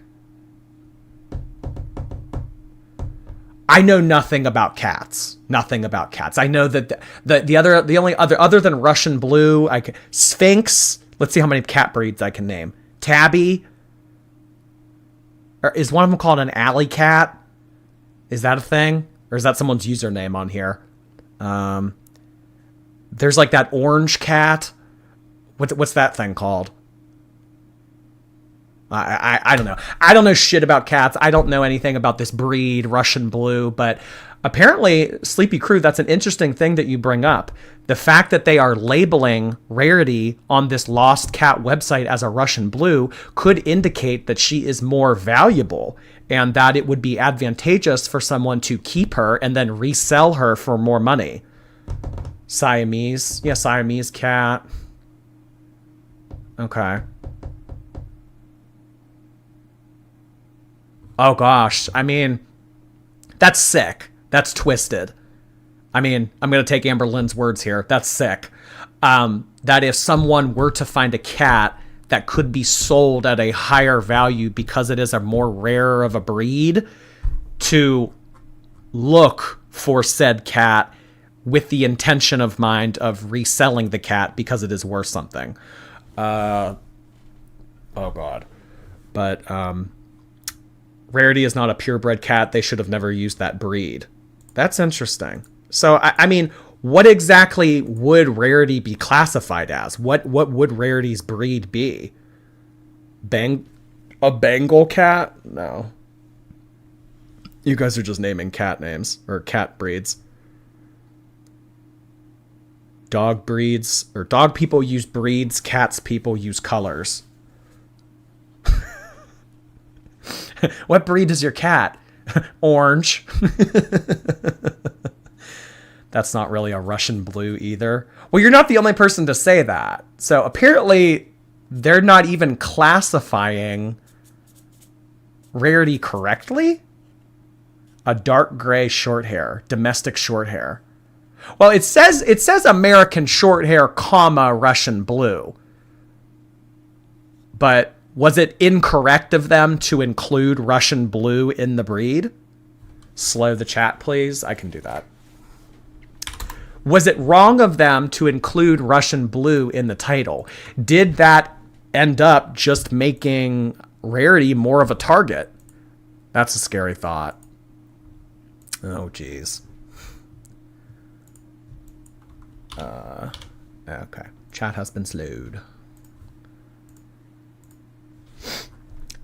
Speaker 1: I know nothing about cats. I know that other than Russian Blue, Sphinx. Let's see how many cat breeds I can name. Tabby. Or is one of them called an alley cat? Is that a thing? Or is that someone's username on here? There's like that orange cat. What's that thing called? I don't know. I don't know shit about cats. I don't know anything about this breed, Russian Blue, but apparently, Sleepy Crew, that's an interesting thing that you bring up. The fact that they are labeling Rarity on this lost cat website as a Russian Blue could indicate that she is more valuable and that it would be advantageous for someone to keep her and then resell her for more money. Siamese. Yeah, Siamese cat. Okay. Oh gosh, I mean, that's sick. That's twisted. I mean, I'm going to take Amberlynn's words here. That's sick. That if someone were to find a cat that could be sold at a higher value because it is a more rare of a breed, to look for said cat with the intention of mind of reselling the cat because it is worth something. Oh God. But, Rarity is not a purebred cat. They should have never used that breed. That's interesting. So, I mean, what exactly would Rarity be classified as? What would Rarity's breed be? A Bengal cat? No. You guys are just naming cat names, or cat breeds. Dog breeds, or dog people use breeds, cats people use colors. What breed is your cat? Orange. That's not really a Russian Blue either. Well, you're not the only person to say that. So apparently they're not even classifying Rarity correctly. A dark gray short hair, domestic short hair. Well, it says American short hair, Russian Blue. But was it incorrect of them to include Russian Blue in the breed? Slow the chat, please. I can do that. Was it wrong of them to include Russian Blue in the title? Did that end up just making Rarity more of a target? That's a scary thought. Oh, geez. Okay. Chat has been slowed.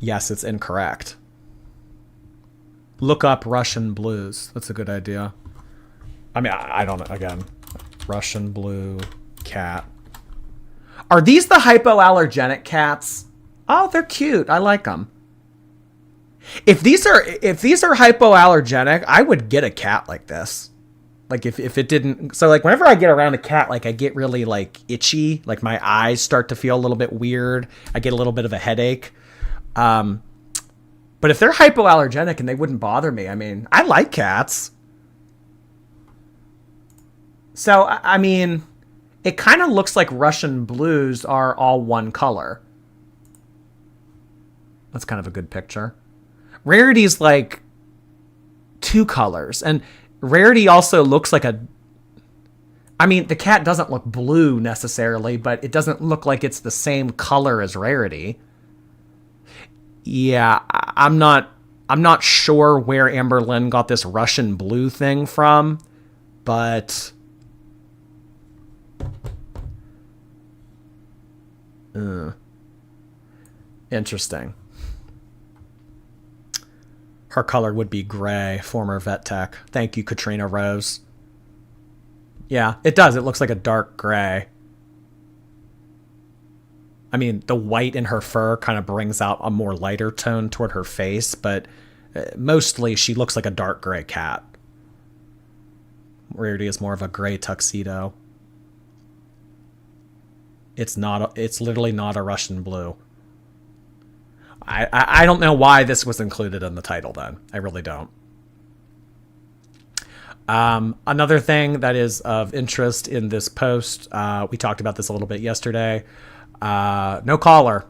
Speaker 1: Yes, it's incorrect. Look up Russian Blues. That's a good idea. I mean, I don't know. Again, Russian Blue cat. Are these the hypoallergenic cats? Oh, they're cute. I like them. If these are hypoallergenic, I would get a cat like this. Like if it didn't, so like whenever I get around a cat, like I get really like itchy, like my eyes start to feel a little bit weird. I get a little bit of a headache. But if they're hypoallergenic and they wouldn't bother me, I mean, I like cats. So, I mean, it kind of looks like Russian Blues are all one color. That's kind of a good picture. Rarity's like two colors. And Rarity also looks like I mean, the cat doesn't look blue necessarily, but it doesn't look like it's the same color as Rarity. Yeah, I'm not sure where Amberlynn got this Russian Blue thing from, but interesting. Her color would be gray, former vet tech. Thank you, Katrina Rose. Yeah, it does. It looks like a dark gray. I mean, the white in her fur kind of brings out a more lighter tone toward her face, but mostly she looks like a dark gray cat. Rarity is more of a gray tuxedo. It's literally not a Russian blue. I don't know why this was included in the title then. I really don't. Another thing that is of interest in this post, we talked about this a little bit yesterday. No collar.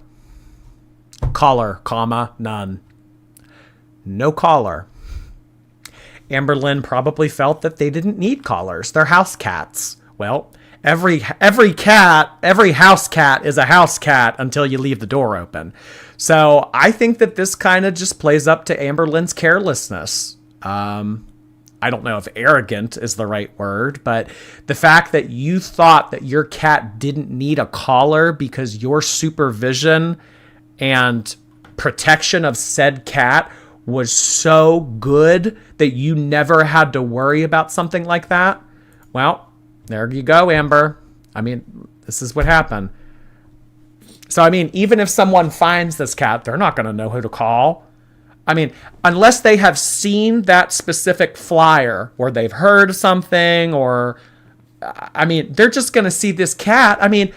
Speaker 1: Collar, comma, none. No collar. Amberlynn probably felt that they didn't need collars. They're house cats. Well, every house cat is a house cat until you leave the door open. So I think that this kind of just plays up to Amberlynn's carelessness. I don't know if arrogant is the right word, but the fact that you thought that your cat didn't need a collar because your supervision and protection of said cat was so good that you never had to worry about something like that. Well, there you go, Amber. I mean, this is what happened. So, I mean, even if someone finds this cat, they're not going to know who to call. I mean, unless they have seen that specific flyer or they've heard something or, I mean, they're just going to see this cat. I mean,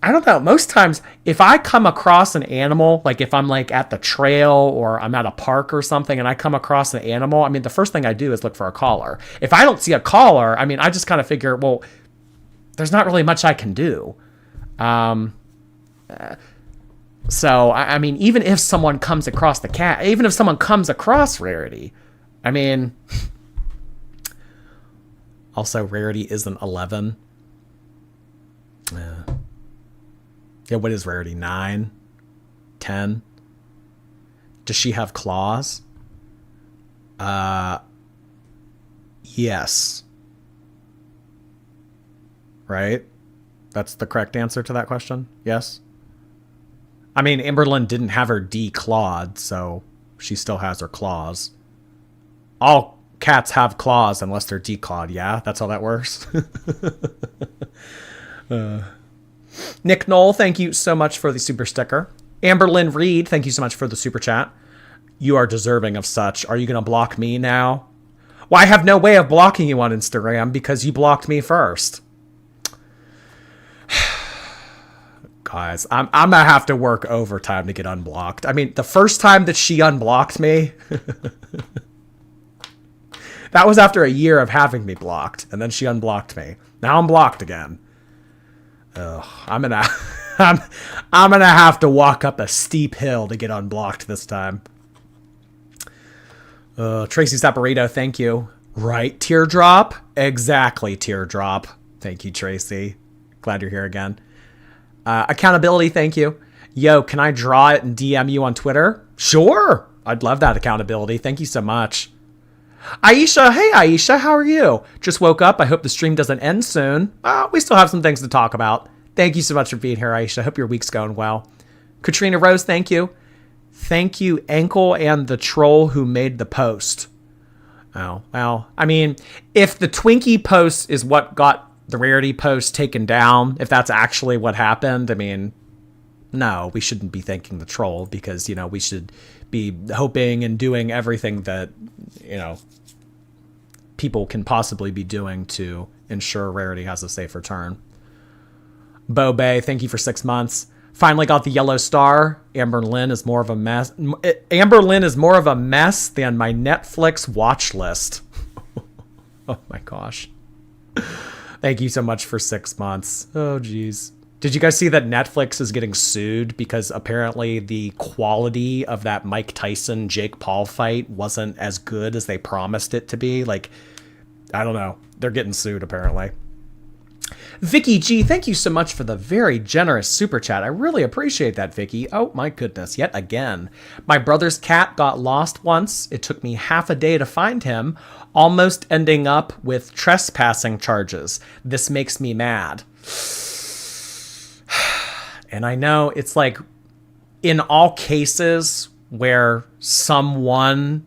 Speaker 1: I don't know. Most times, if I come across an animal, like if I'm like at the trail or I'm at a park or something and I come across an animal, I mean, the first thing I do is look for a collar. If I don't see a collar, I mean, I just kind of figure, well, there's not really much I can do. So, I mean, even if someone comes across the cat, even if someone comes across Rarity, I mean, also Rarity isn't 11. Yeah, what is Rarity? 9? 10? Does she have claws? Yes. Right? That's the correct answer to that question? Yes? I mean, Amberlynn didn't have her declawed, so she still has her claws. All cats have claws unless they're declawed, yeah? That's how that works? Nick Knoll, thank you so much for the super sticker. Amberlynn Reed, thank you so much for the super chat. You are deserving of such. Are you going to block me now? Well, I have no way of blocking you on Instagram because you blocked me first. Guys, I'm going to have to work overtime to get unblocked. I mean, the first time that she unblocked me, that was after a year of having me blocked, and then she unblocked me. Now I'm blocked again. Ugh, I'm gonna have to walk up a steep hill to get unblocked this time. Tracy Saporito, thank you. Right, teardrop? Exactly, teardrop. Thank you, Tracy. Glad you're here again. Accountability, thank you. Yo, can I draw it and DM you on Twitter? Sure. I'd love that accountability. Thank you so much. Aisha, hey Aisha, how are you? Just woke up. I hope the stream doesn't end soon. We still have some things to talk about. Thank you so much for being here, Aisha. Hope your week's going well. Katrina Rose, thank you. Thank you, Ankle and the troll who made the post. Oh, well, I mean, if the Twinkie post is what got the Rarity post taken down, if that's actually what happened, I mean, no, we shouldn't be thanking the troll because, you know, we should be hoping and doing everything that, you know, people can possibly be doing to ensure Rarity has a safe return. Bo Bay, thank you for 6 months. Finally got the yellow star. Amberlynn is more of a mess. Amberlynn is more of a mess than my Netflix watch list. Oh my gosh. Thank you so much for 6 months. Oh, geez. Did you guys see that Netflix is getting sued because apparently the quality of that Mike Tyson Jake Paul fight wasn't as good as they promised it to be? Like, I don't know. They're getting sued apparently. Vicky G, thank you so much for the very generous super chat. I really appreciate that, Vicky. Oh my goodness, yet again. My brother's cat got lost once. It took me half a day to find him, almost ending up with trespassing charges. This makes me mad. And I know it's like in all cases where someone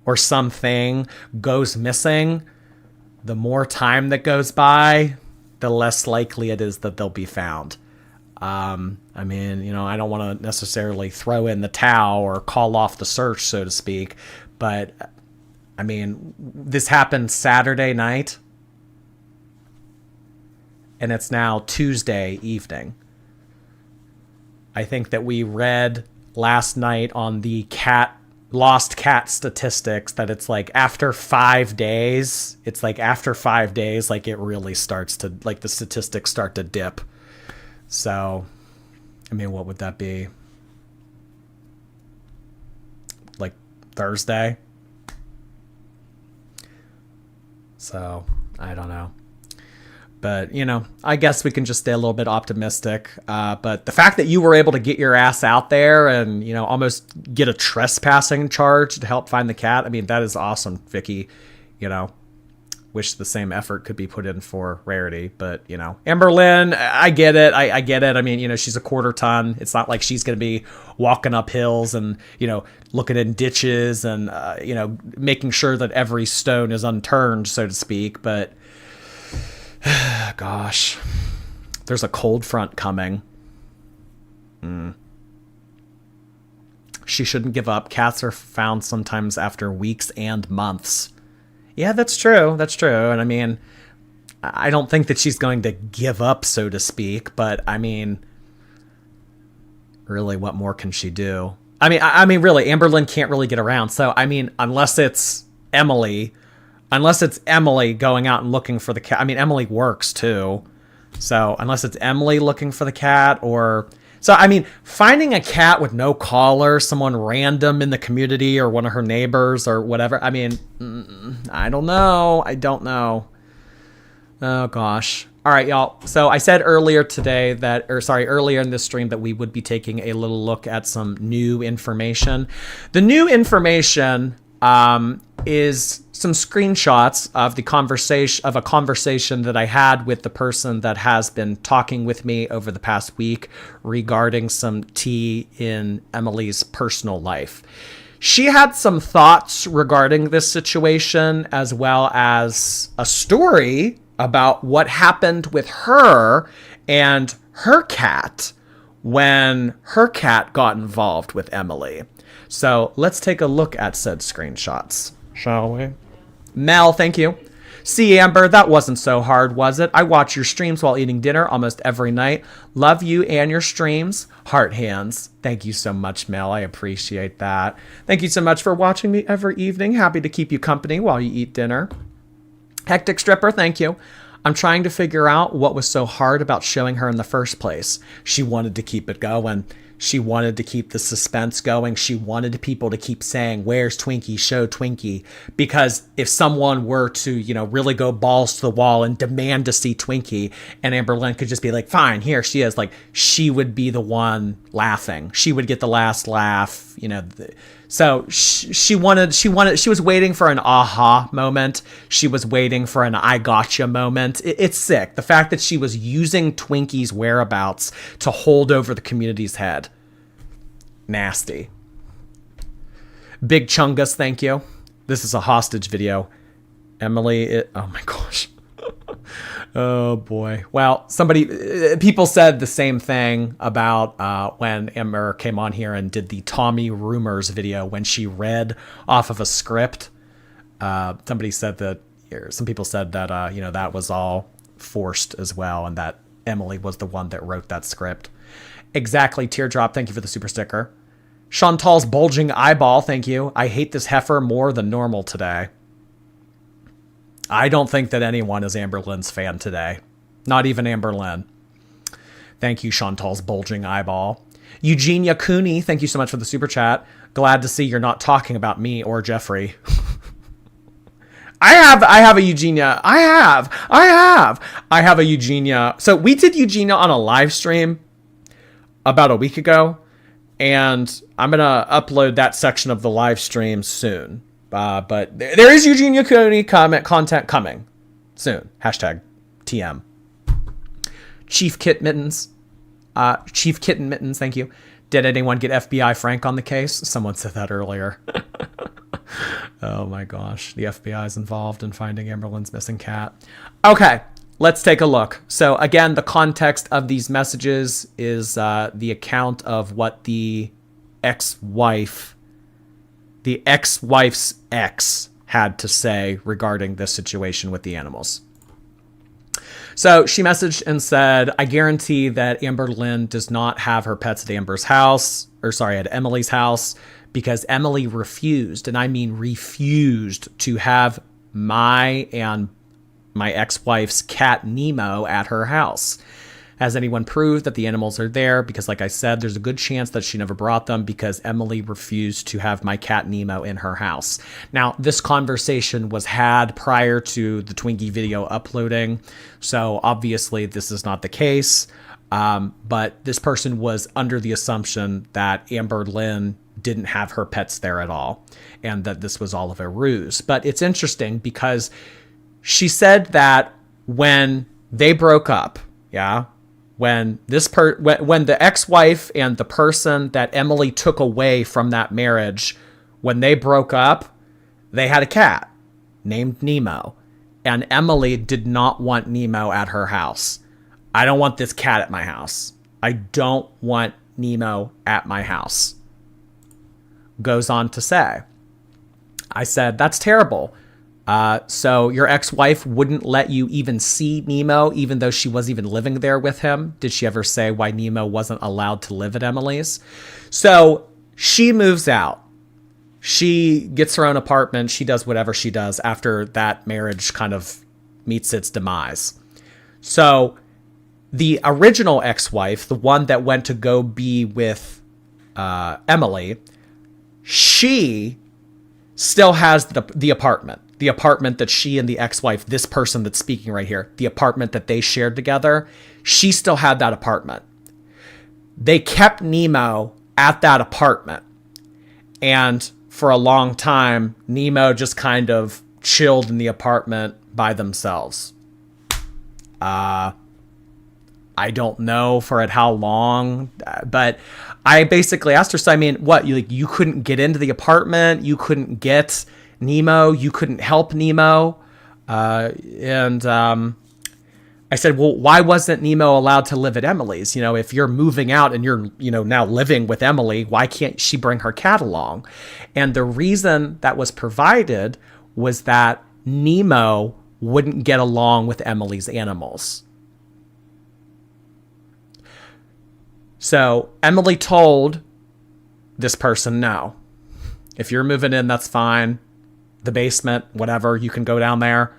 Speaker 1: or something goes missing, the more time that goes by, the less likely it is that they'll be found. I mean, you know, I don't want to necessarily throw in the towel or call off the search, so to speak. But, I mean, this happened Saturday night. And it's now Tuesday evening. I think that we read last night on the lost cat statistics that it's like after 5 days, like it really starts to, like, the statistics start to dip. So, I mean, what would that be? Like Thursday? So, I don't know. But, you know, I guess we can just stay a little bit optimistic. But the fact that you were able to get your ass out there and, you know, almost get a trespassing charge to help find the cat, I mean, that is awesome, Vicky. You know, wish the same effort could be put in for Rarity. But, you know, Amberlynn, I get it. I get it. I mean, you know, she's a quarter ton. It's not like she's going to be walking up hills and, you know, looking in ditches and, you know, making sure that every stone is unturned, so to speak. But gosh, there's a cold front coming. She shouldn't give up. Cats are found sometimes after weeks and months. Yeah, that's true. That's true. And I mean, I don't think that she's going to give up, so to speak. But I mean, really, what more can she do? I mean, really, Amberlynn can't really get around. So, I mean, unless it's Emily going out and looking for the cat. I mean, Emily works too. So unless it's Emily looking for the cat I mean, finding a cat with no collar, someone random in the community or one of her neighbors or whatever. I mean, I don't know. Oh gosh. All right, y'all. So I said earlier in this stream that we would be taking a little look at some new information. The new information is some screenshots of a conversation that I had with the person that has been talking with me over the past week regarding some tea in Emily's personal life. She had some thoughts regarding this situation, as well as a story about what happened with her and her cat when her cat got involved with Emily. So let's take a look at said screenshots, shall we? Mel, thank you. See, Amber, that wasn't so hard, was it? I watch your streams while eating dinner almost every night. Love you and your streams. Heart hands. Thank you so much, Mel. I appreciate that. Thank you so much for watching me every evening. Happy to keep you company while you eat dinner. Hectic Stripper, thank you. I'm trying to figure out what was so hard about showing her in the first place. She wanted to keep it going. She wanted to keep the suspense going. She wanted people to keep saying, where's Twinkie? Show Twinkie. Because if someone were to, you know, really go balls to the wall and demand to see Twinkie, and Amberlynn could just be like, fine, here she is. Like, she would be the one laughing. She would get the last laugh, you know. So she was waiting for an aha moment. She was waiting for an I gotcha moment. It's sick. The fact that she was using Twinkie's whereabouts to hold over the community's head. Nasty. Big Chungus, thank you. This is a hostage video. Emily, oh my gosh. Oh boy. Well, people said the same thing about when Ember came on here and did the Tommy Rumors video when she read off of a script. Some people said that, you know, that was all forced as well, and that Emily was the one that wrote that script. Exactly, Teardrop, thank you for the super sticker. Shantal's bulging eyeball, thank you. I hate this heifer more than normal today. I don't think that anyone is Amberlynn's fan today. Not even Amberlynn. Thank you, Chantal's bulging eyeball. Eugenia Cooney, thank you so much for the super chat. Glad to see you're not talking about me or Jeffrey. I have a Eugenia. I have a Eugenia. So we did Eugenia on a live stream about a week ago, and I'm going to upload that section of the live stream soon. But there is Eugenia Cooney content coming soon. Hashtag TM. Chief Kitten Mittens, thank you. Did anyone get FBI Frank on the case? Someone said that earlier. Oh my gosh. The FBI is involved in finding Amberlynn's missing cat. Okay. let's take a look. So again, the context of these messages is the account of what the ex-wife's ex had to say regarding this situation with the animals. So she messaged and said, I guarantee that Amberlynn does not have her pets at at Emily's house, because Emily refused, and I mean refused, to have my ex-wife's cat Nemo at her house. Has anyone proved that the animals are there? Because like I said, there's a good chance that she never brought them, because Emily refused to have my cat Nemo in her house. Now, this conversation was had prior to the Twinkie video uploading, so obviously this is not the case. But this person was under the assumption that Amberlynn didn't have her pets there at all, and that this was all of a ruse. But it's interesting because she said that when they broke up, when the ex-wife and the person that Emily took away from that marriage, when they broke up, they had a cat named Nemo, and Emily did not want Nemo at her house. I don't want this cat at my house. I don't want Nemo at my house. Goes on to say, I said, that's terrible. So your ex-wife wouldn't let you even see Nemo, even though she wasn't even living there with him. Did she ever say why Nemo wasn't allowed to live at Emily's? So she moves out. She gets her own apartment. She does whatever she does after that marriage kind of meets its demise. So the original ex-wife, the one that went to go be with Emily, she still has the apartment. The apartment that she and the ex-wife, this person that's speaking right here, the apartment that they shared together, she still had that apartment. They kept Nemo at that apartment. And for a long time, Nemo just kind of chilled in the apartment by themselves. I don't know for how long, but I basically asked her, so I mean, what, you couldn't get into the apartment? You couldn't get Nemo? You couldn't help Nemo? And I said, well, why wasn't Nemo allowed to live at Emily's? If you're moving out and you're, now living with Emily, why can't she bring her cat along? And the reason that was provided was that Nemo wouldn't get along with Emily's animals. So Emily told this person, no, if you're moving in, that's fine. The basement, whatever, you can go down there,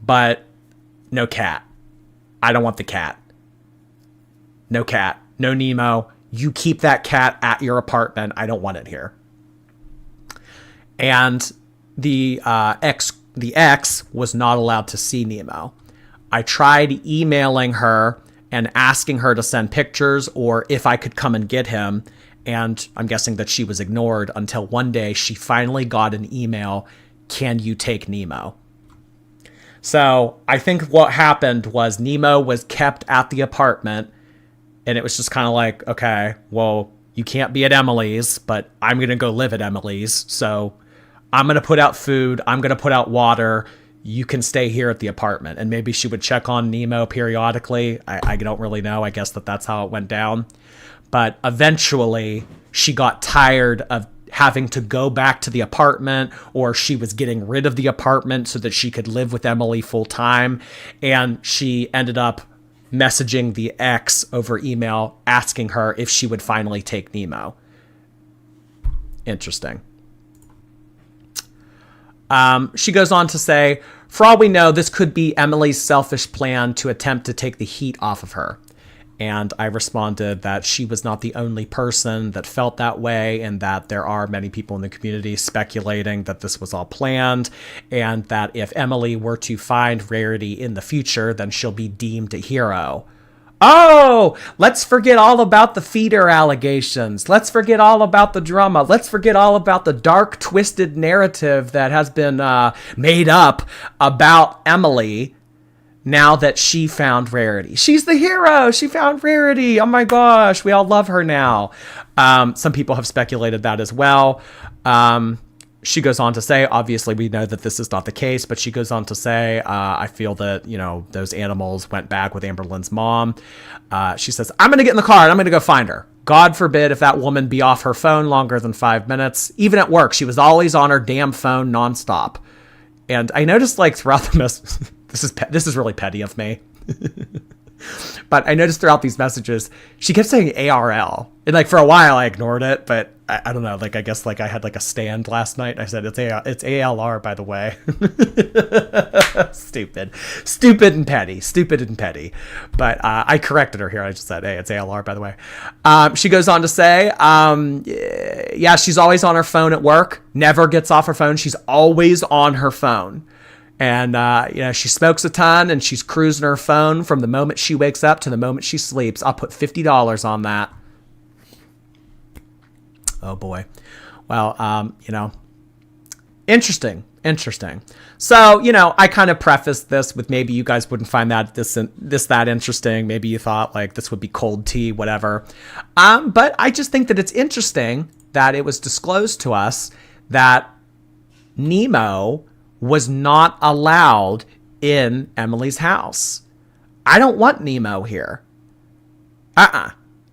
Speaker 1: but no cat. I don't want the cat. No cat, no Nemo. You keep that cat at your apartment. I don't want it here. And the ex was not allowed to see Nemo. I tried emailing her and asking her to send pictures or if I could come and get him. And I'm guessing that she was ignored until one day she finally got an email, can you take Nemo? So I think what happened was Nemo was kept at the apartment, and it was just kind of like, okay, well, you can't be at Emily's, but I'm going to go live at Emily's. So I'm going to put out food. I'm going to put out water. You can stay here at the apartment. And maybe she would check on Nemo periodically. I don't really know. I guess that's how it went down. But eventually she got tired of having to go back to the apartment, or she was getting rid of the apartment so that she could live with Emily full time. And she ended up messaging the ex over email, asking her if she would finally take Nemo. Interesting. She goes on to say, for all we know, this could be Emily's selfish plan to attempt to take the heat off of her. And I responded that she was not the only person that felt that way, and that there are many people in the community speculating that this was all planned, and that if Emily were to find Rarity in the future, then she'll be deemed a hero. Oh, let's forget all about the feeder allegations. Let's forget all about the drama. Let's forget all about the dark, twisted narrative that has been made up about Emily now that she found Rarity. She's the hero. She found Rarity. Oh my gosh, we all love her now. Some people have speculated that as well. she goes on to say, obviously we know that this is not the case, but she goes on to say, I feel that, those animals went back with Amberlynn's mom. She says, I'm going to get in the car and I'm going to go find her. God forbid if that woman be off her phone longer than 5 minutes. Even at work, she was always on her damn phone nonstop. And I noticed throughout the this is really petty of me. But I noticed throughout these messages, she kept saying ARL. And for a while I ignored it, but I don't know. I guess I had a stand last night. I said, it's ALR, by the way. Stupid and petty. But I corrected her here. I just said, hey, it's ALR, by the way. She goes on to say, yeah, she's always on her phone at work, never gets off her phone. She's always on her phone. And, she smokes a ton and she's cruising her phone from the moment she wakes up to the moment she sleeps. I'll put $50 on that. Oh boy. Well, interesting. So, I kind of prefaced this with maybe you guys wouldn't find that that interesting. Maybe you thought this would be cold tea, whatever. But I just think that it's interesting that it was disclosed to us that Nemo was not allowed in Emily's house. I don't want Nemo here.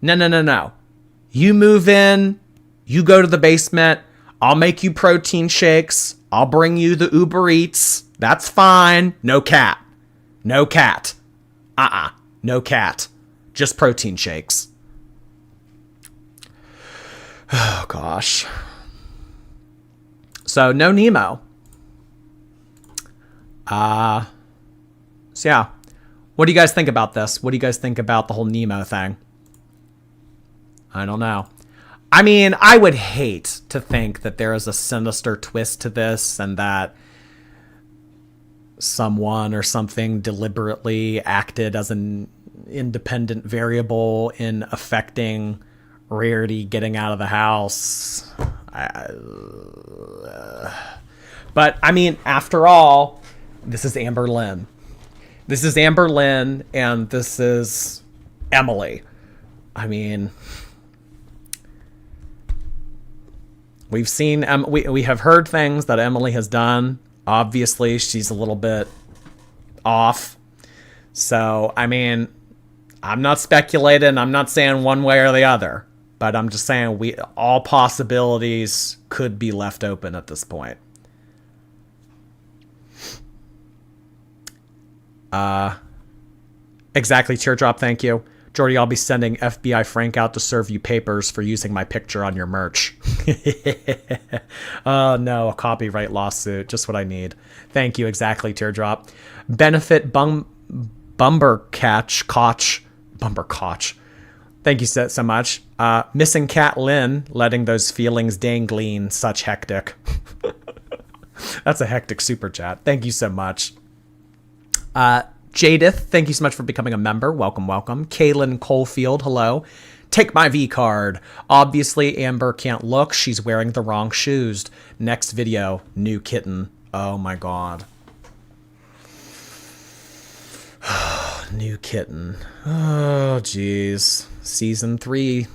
Speaker 1: No. You move in, you go to the basement, I'll make you protein shakes, I'll bring you the Uber Eats, that's fine. No cat. No cat. Just protein shakes. Oh, gosh. So, no Nemo. So yeah, what do you guys think about this? What do you guys think about the whole Nemo thing? I don't know. I mean, I would hate to think that there is a sinister twist to this and that someone or something deliberately acted as an independent variable in affecting Rarity getting out of the house. But I mean, after all, this is Amberlynn. And this is Emily. I mean, we've seen, we have heard things that Emily has done. Obviously, she's a little bit off. So, I mean, I'm not speculating. I'm not saying one way or the other. But I'm just saying all possibilities could be left open at this point. Exactly, Teardrop, thank you. Jordy, I'll be sending FBI Frank out to serve you papers for using my picture on your merch. Oh no, a copyright lawsuit, just what I need. Thank you, exactly, Teardrop. Benefit Bumbercotch. Thank you so much. Missing Cat Lynn, letting those feelings dangling such hectic. That's a hectic super chat. Thank you so much. Jadith, thank you so much for becoming a member. Welcome. Kaylin Coalfield, hello. Take my V card. Obviously, Amber can't look. She's wearing the wrong shoes. Next video, new kitten. Oh my god. New kitten. Oh, jeez. Season 3.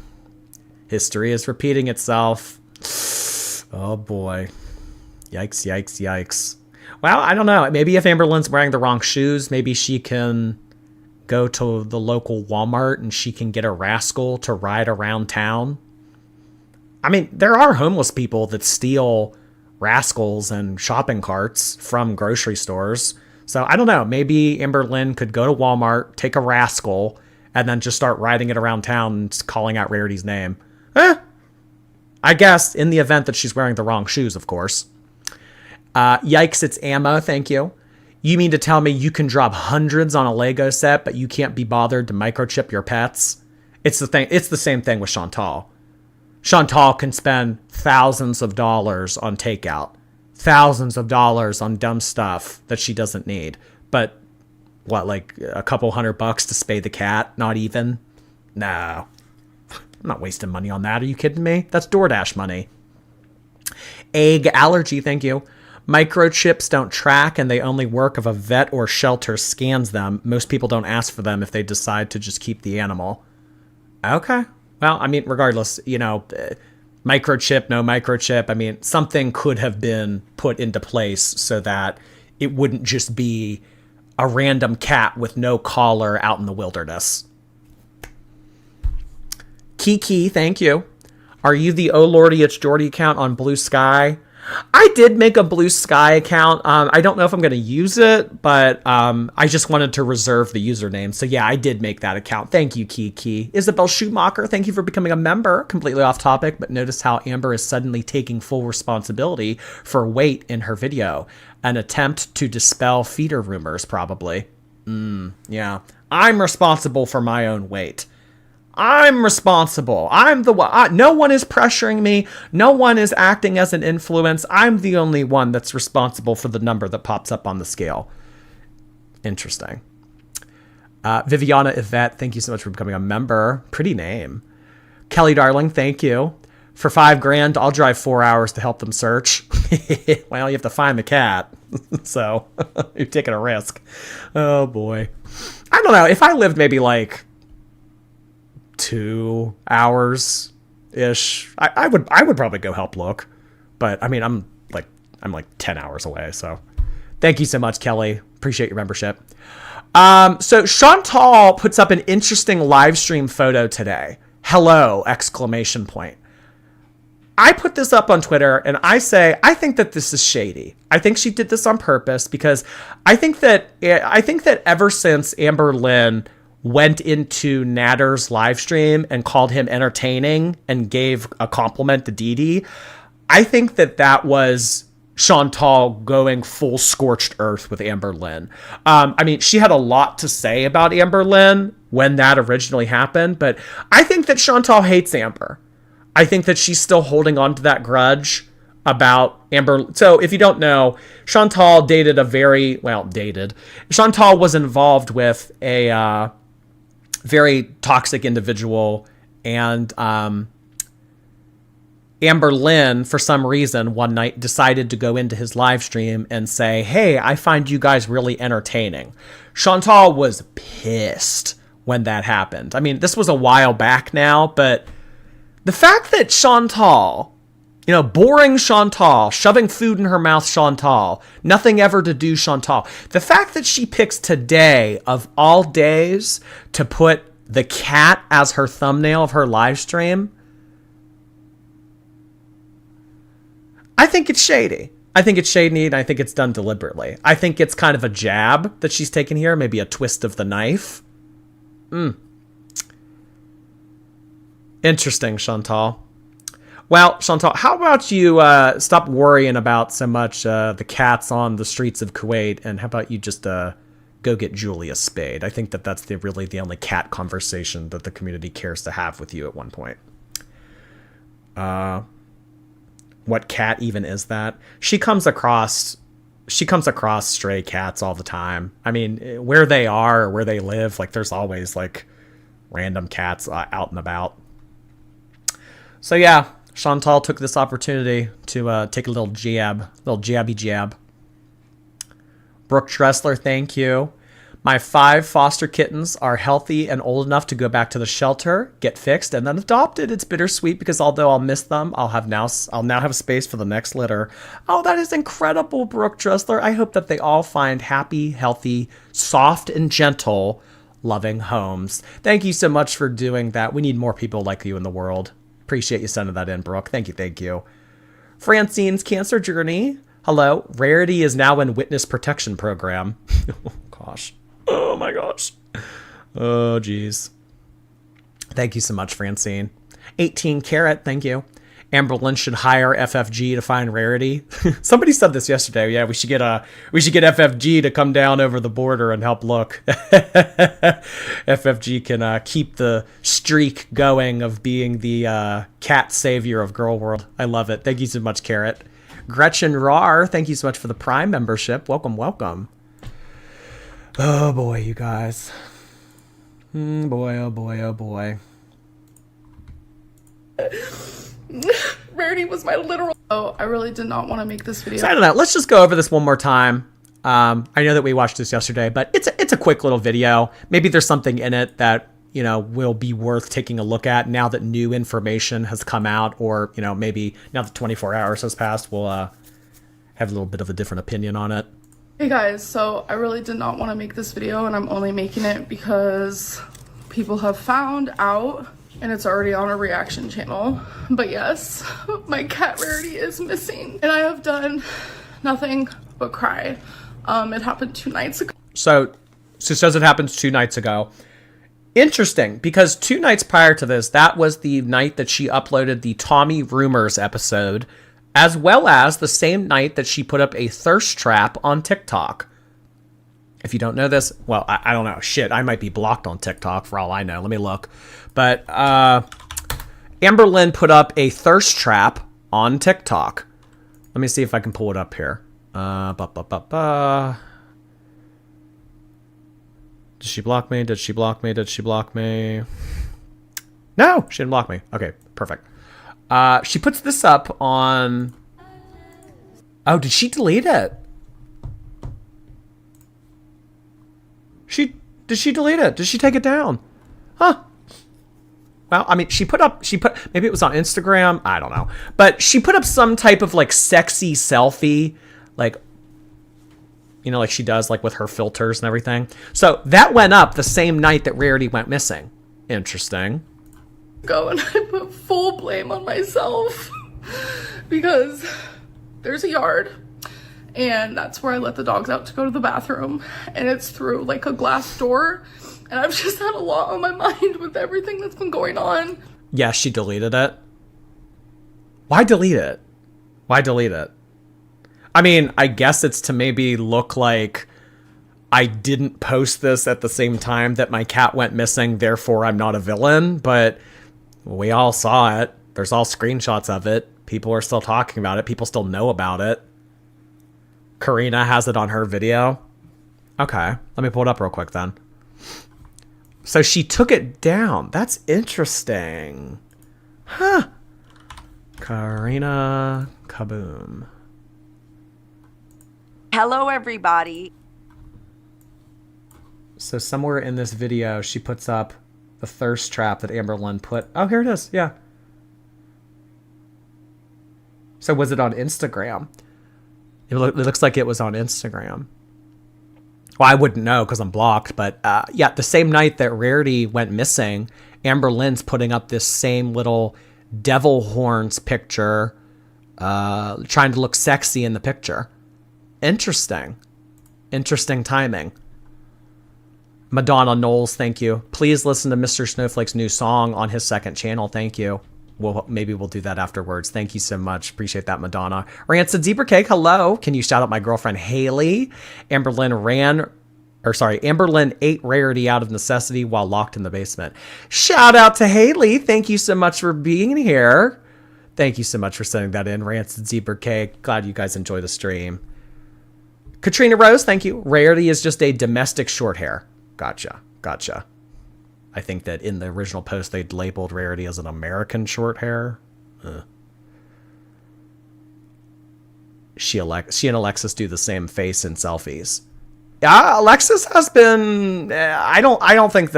Speaker 1: History is repeating itself. Oh boy. Yikes. Well, I don't know. Maybe if Amberlynn's wearing the wrong shoes, maybe she can go to the local Walmart and she can get a rascal to ride around town. I mean, there are homeless people that steal rascals and shopping carts from grocery stores. So I don't know. Maybe Amberlynn could go to Walmart, take a rascal, and then just start riding it around town and calling out Rarity's name. I guess in the event that she's wearing the wrong shoes, of course. Yikes, it's ammo, thank you. You mean to tell me you can drop hundreds on a Lego set, but you can't be bothered to microchip your pets? It's the same thing with Shantal. Shantal can spend thousands of dollars on takeout. Thousands of dollars on dumb stuff that she doesn't need. But, what, like a couple $100 to spay the cat? Not even? No. I'm not wasting money on that. Are you kidding me? That's DoorDash money. Egg allergy, thank you. Microchips don't track and they only work if a vet or shelter scans them. Most people don't ask for them if they decide to just keep the animal. Okay. Well, I mean, regardless, Microchip, no microchip. I mean, something could have been put into place so that it wouldn't just be a random cat with no collar out in the wilderness. Kiki, thank you. Are you the Oh Lordy It's Jordy account on Blue Sky? I did make a Blue Sky account. I don't know if I'm going to use it, but I just wanted to reserve the username. So yeah, I did make that account. Thank you, Kiki. Isabel Schumacher, thank you for becoming a member. Completely off topic, but notice how Amber is suddenly taking full responsibility for weight in her video. An attempt to dispel feeder rumors, probably. Yeah. I'm responsible for my own weight. I'm responsible. I'm the one. No one is pressuring me. No one is acting as an influence. I'm the only one that's responsible for the number that pops up on the scale. Interesting. Viviana Yvette, thank you so much for becoming a member. Pretty name. Kelly Darling, thank you. For $5,000, I'll drive 4 hours to help them search. Well, you have to find the cat. So you're taking a risk. Oh boy. I don't know. If I lived maybe like 2 hours ish, I would probably go help look. But I mean, I'm like 10 hours away. So thank you so much, Kelly. Appreciate your membership. So Shantal puts up an interesting live stream photo today. Hello! Exclamation point. I put this up on Twitter and I say, I think that this is shady. I think she did this on purpose because I think that ever since Amberlynn went into Natter's live stream and called him entertaining and gave a compliment to Dee Dee, I think that was Shantal going full scorched earth with Amberlynn. I mean, she had a lot to say about Amberlynn when that originally happened, but I think that Shantal hates Amber. I think that she's still holding on to that grudge about Amber. So if you don't know, Shantal Shantal was involved with a very toxic individual, and Amberlynn, for some reason, one night decided to go into his live stream and say, hey, I find you guys really entertaining. Shantal was pissed when that happened. I mean, this was a while back now, but the fact that Shantal, boring Shantal, shoving food in her mouth Shantal, nothing ever to do Shantal, the fact that she picks today of all days to put the cat as her thumbnail of her live stream, I think it's shady. I think it's shady, and I think it's done deliberately. I think it's kind of a jab that she's taken here, maybe a twist of the knife. Interesting, Shantal. Well, Shantal, how about you stop worrying about so much the cats on the streets of Kuwait, and how about you just go get Julia Spade? I think that's really the only cat conversation that the community cares to have with you at one point. What cat even is that? She comes across stray cats all the time. I mean, where they are or where they live, like there's always like random cats out and about. So yeah, Shantal took this opportunity to take a little jabby jab. Brooke Dressler, thank you. My 5 foster kittens are healthy and old enough to go back to the shelter, get fixed, and then adopted. It's bittersweet because although I'll miss them, I'll now have space for the next litter. Oh, that is incredible, Brooke Dressler. I hope that they all find happy, healthy, soft, and gentle, loving homes. Thank you so much for doing that. We need more people like you in the world. Appreciate you sending that in, Brooke. Thank you. Francine's cancer journey. Hello. Rarity is now in witness protection program. Oh, gosh. Oh, my gosh. Oh, geez. Thank you so much, Francine. 18 Carat, thank you. Amberlynn should hire FFG to find Rarity. Somebody said this yesterday. Yeah, we should get FFG to come down over the border and help look. FFG can keep the streak going of being the cat savior of Girl World. I love it. Thank you so much, Carrot. Gretchen Rar, thank you so much for the Prime membership. Welcome. Oh boy, you guys. Oh boy.
Speaker 2: Rarity was my literal. Oh, I really did not want to make this video.
Speaker 1: So I don't know. Let's just go over this one more time. I know that we watched this yesterday, but it's a quick little video. Maybe there's something in it that will be worth taking a look at now that new information has come out, or, maybe now that 24 hours has passed, we'll have a little bit of a different opinion on it.
Speaker 2: Hey guys, so I really did not want to make this video, and I'm only making it because people have found out, and it's already on a reaction channel. But yes, my cat Rarity is missing, and I have done nothing but cry. It happened 2 nights ago.
Speaker 1: So it says it happened 2 nights ago. Interesting, because 2 nights prior to this, that was the night that she uploaded the Tommy Rumors episode, as well as the same night that she put up a thirst trap on TikTok. If you don't know this, well, I don't know. Shit, I might be blocked on TikTok for all I know. Let me look. But Amberlynn put up a thirst trap on TikTok. Let me see if I can pull it up here. Did she block me? Did she block me? Did she block me? No, she didn't block me. Okay, perfect. She puts this up on... Oh, did she delete it? Did she delete it? Did she take it down? Huh. Well, I mean, maybe it was on Instagram. I don't know. But she put up some type of, like, sexy selfie, like, like she does, like, with her filters and everything. So that went up the same night that Rarity went missing. Interesting.
Speaker 2: And I put full blame on myself because there's a yard, and that's where I let the dogs out to go to the bathroom, and it's through like a glass door, and I've just had a lot on my mind with everything that's been going on.
Speaker 1: Yeah, she deleted it. Why delete it? Why delete it? I mean, I guess it's to maybe look like I didn't post this at the same time that my cat went missing, therefore I'm not a villain, but we all saw it. There's all screenshots of it. People are still talking about it. People still know about it. Karina has it on her video. Okay, let me pull it up real quick then. So she took it down. That's interesting. Huh. Karina Kaboom.
Speaker 3: Hello, everybody.
Speaker 1: So somewhere in this video, she puts up the thirst trap that Amberlynn put. Oh, here it is. Yeah. So was it on Instagram? It looks like it was on Instagram. Well, I wouldn't know because I'm blocked. But yeah, the same night that Rarity went missing, Amberlynn's putting up this same little devil horns picture, trying to look sexy in the picture. Interesting. Interesting timing. Madonna Knowles, thank you. Please listen to Mr. Snowflake's new song on his second channel. Thank you. Maybe we'll do that afterwards. Thank you so much. Appreciate that, Madonna. Rancid Zebra Cake, hello. Can you shout out my girlfriend Haley? Amberlynn ate Rarity out of necessity while locked in the basement. Shout out to Haley. Thank you so much for being here. Thank you so much for sending that in, Rancid Zebra Cake. Glad you guys enjoy the stream. Katrina Rose, thank you. Rarity is just a domestic short hair. Gotcha. I think that in the original post, they'd labeled Rarity as an American short hair. She and Alexis do the same face in selfies. Yeah, Alexis has been. I don't think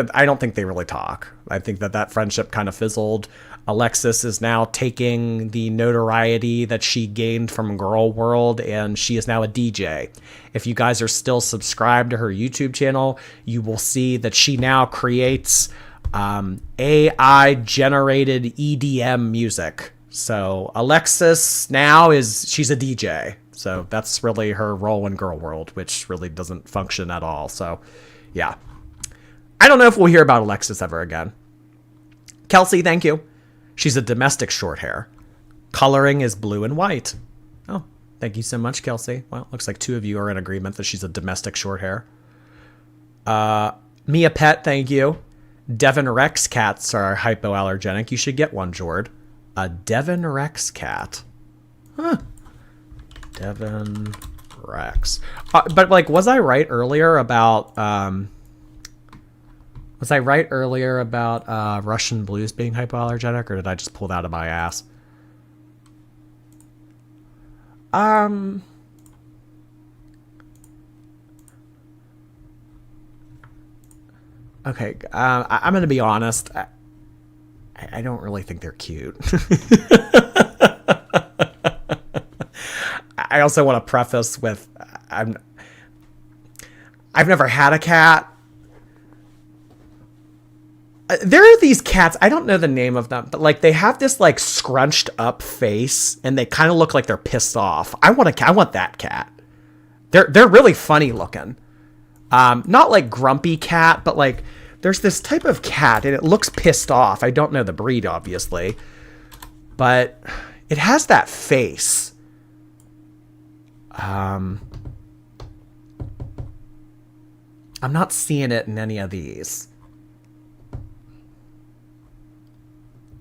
Speaker 1: they really talk. I think that friendship kind of fizzled. Alexis is now taking the notoriety that she gained from Girl World, and she is now a DJ. If you guys are still subscribed to her YouTube channel, you will see that she now creates AI-generated EDM music. So Alexis now she's a DJ. So that's really her role in Girl World, which really doesn't function at all. So, yeah. I don't know if we'll hear about Alexis ever again. Kelsey, thank you. She's a domestic short hair. Coloring is blue and white. Oh, thank you so much, Kelsey. Well, looks like 2 of you are in agreement that she's a domestic short hair. Mia Pet, thank you. Devon Rex cats are hypoallergenic. You should get one, Jord. A Devon Rex cat. Huh. Devon Rex. But, like, was I right earlier about... Was I right earlier about Russian blues being hypoallergenic, or did I just pull that out of my ass? I, Okay, I'm going to be honest. I don't really think they're cute. I also want to preface with I've never had a cat. There are these cats, I don't know the name of them, but like they have this like scrunched up face and they kind of look like they're pissed off. I want that cat. They're really funny looking. Not like grumpy cat, but like there's this type of cat and it looks pissed off. I don't know the breed, obviously, but it has that face. I'm not seeing it in any of these.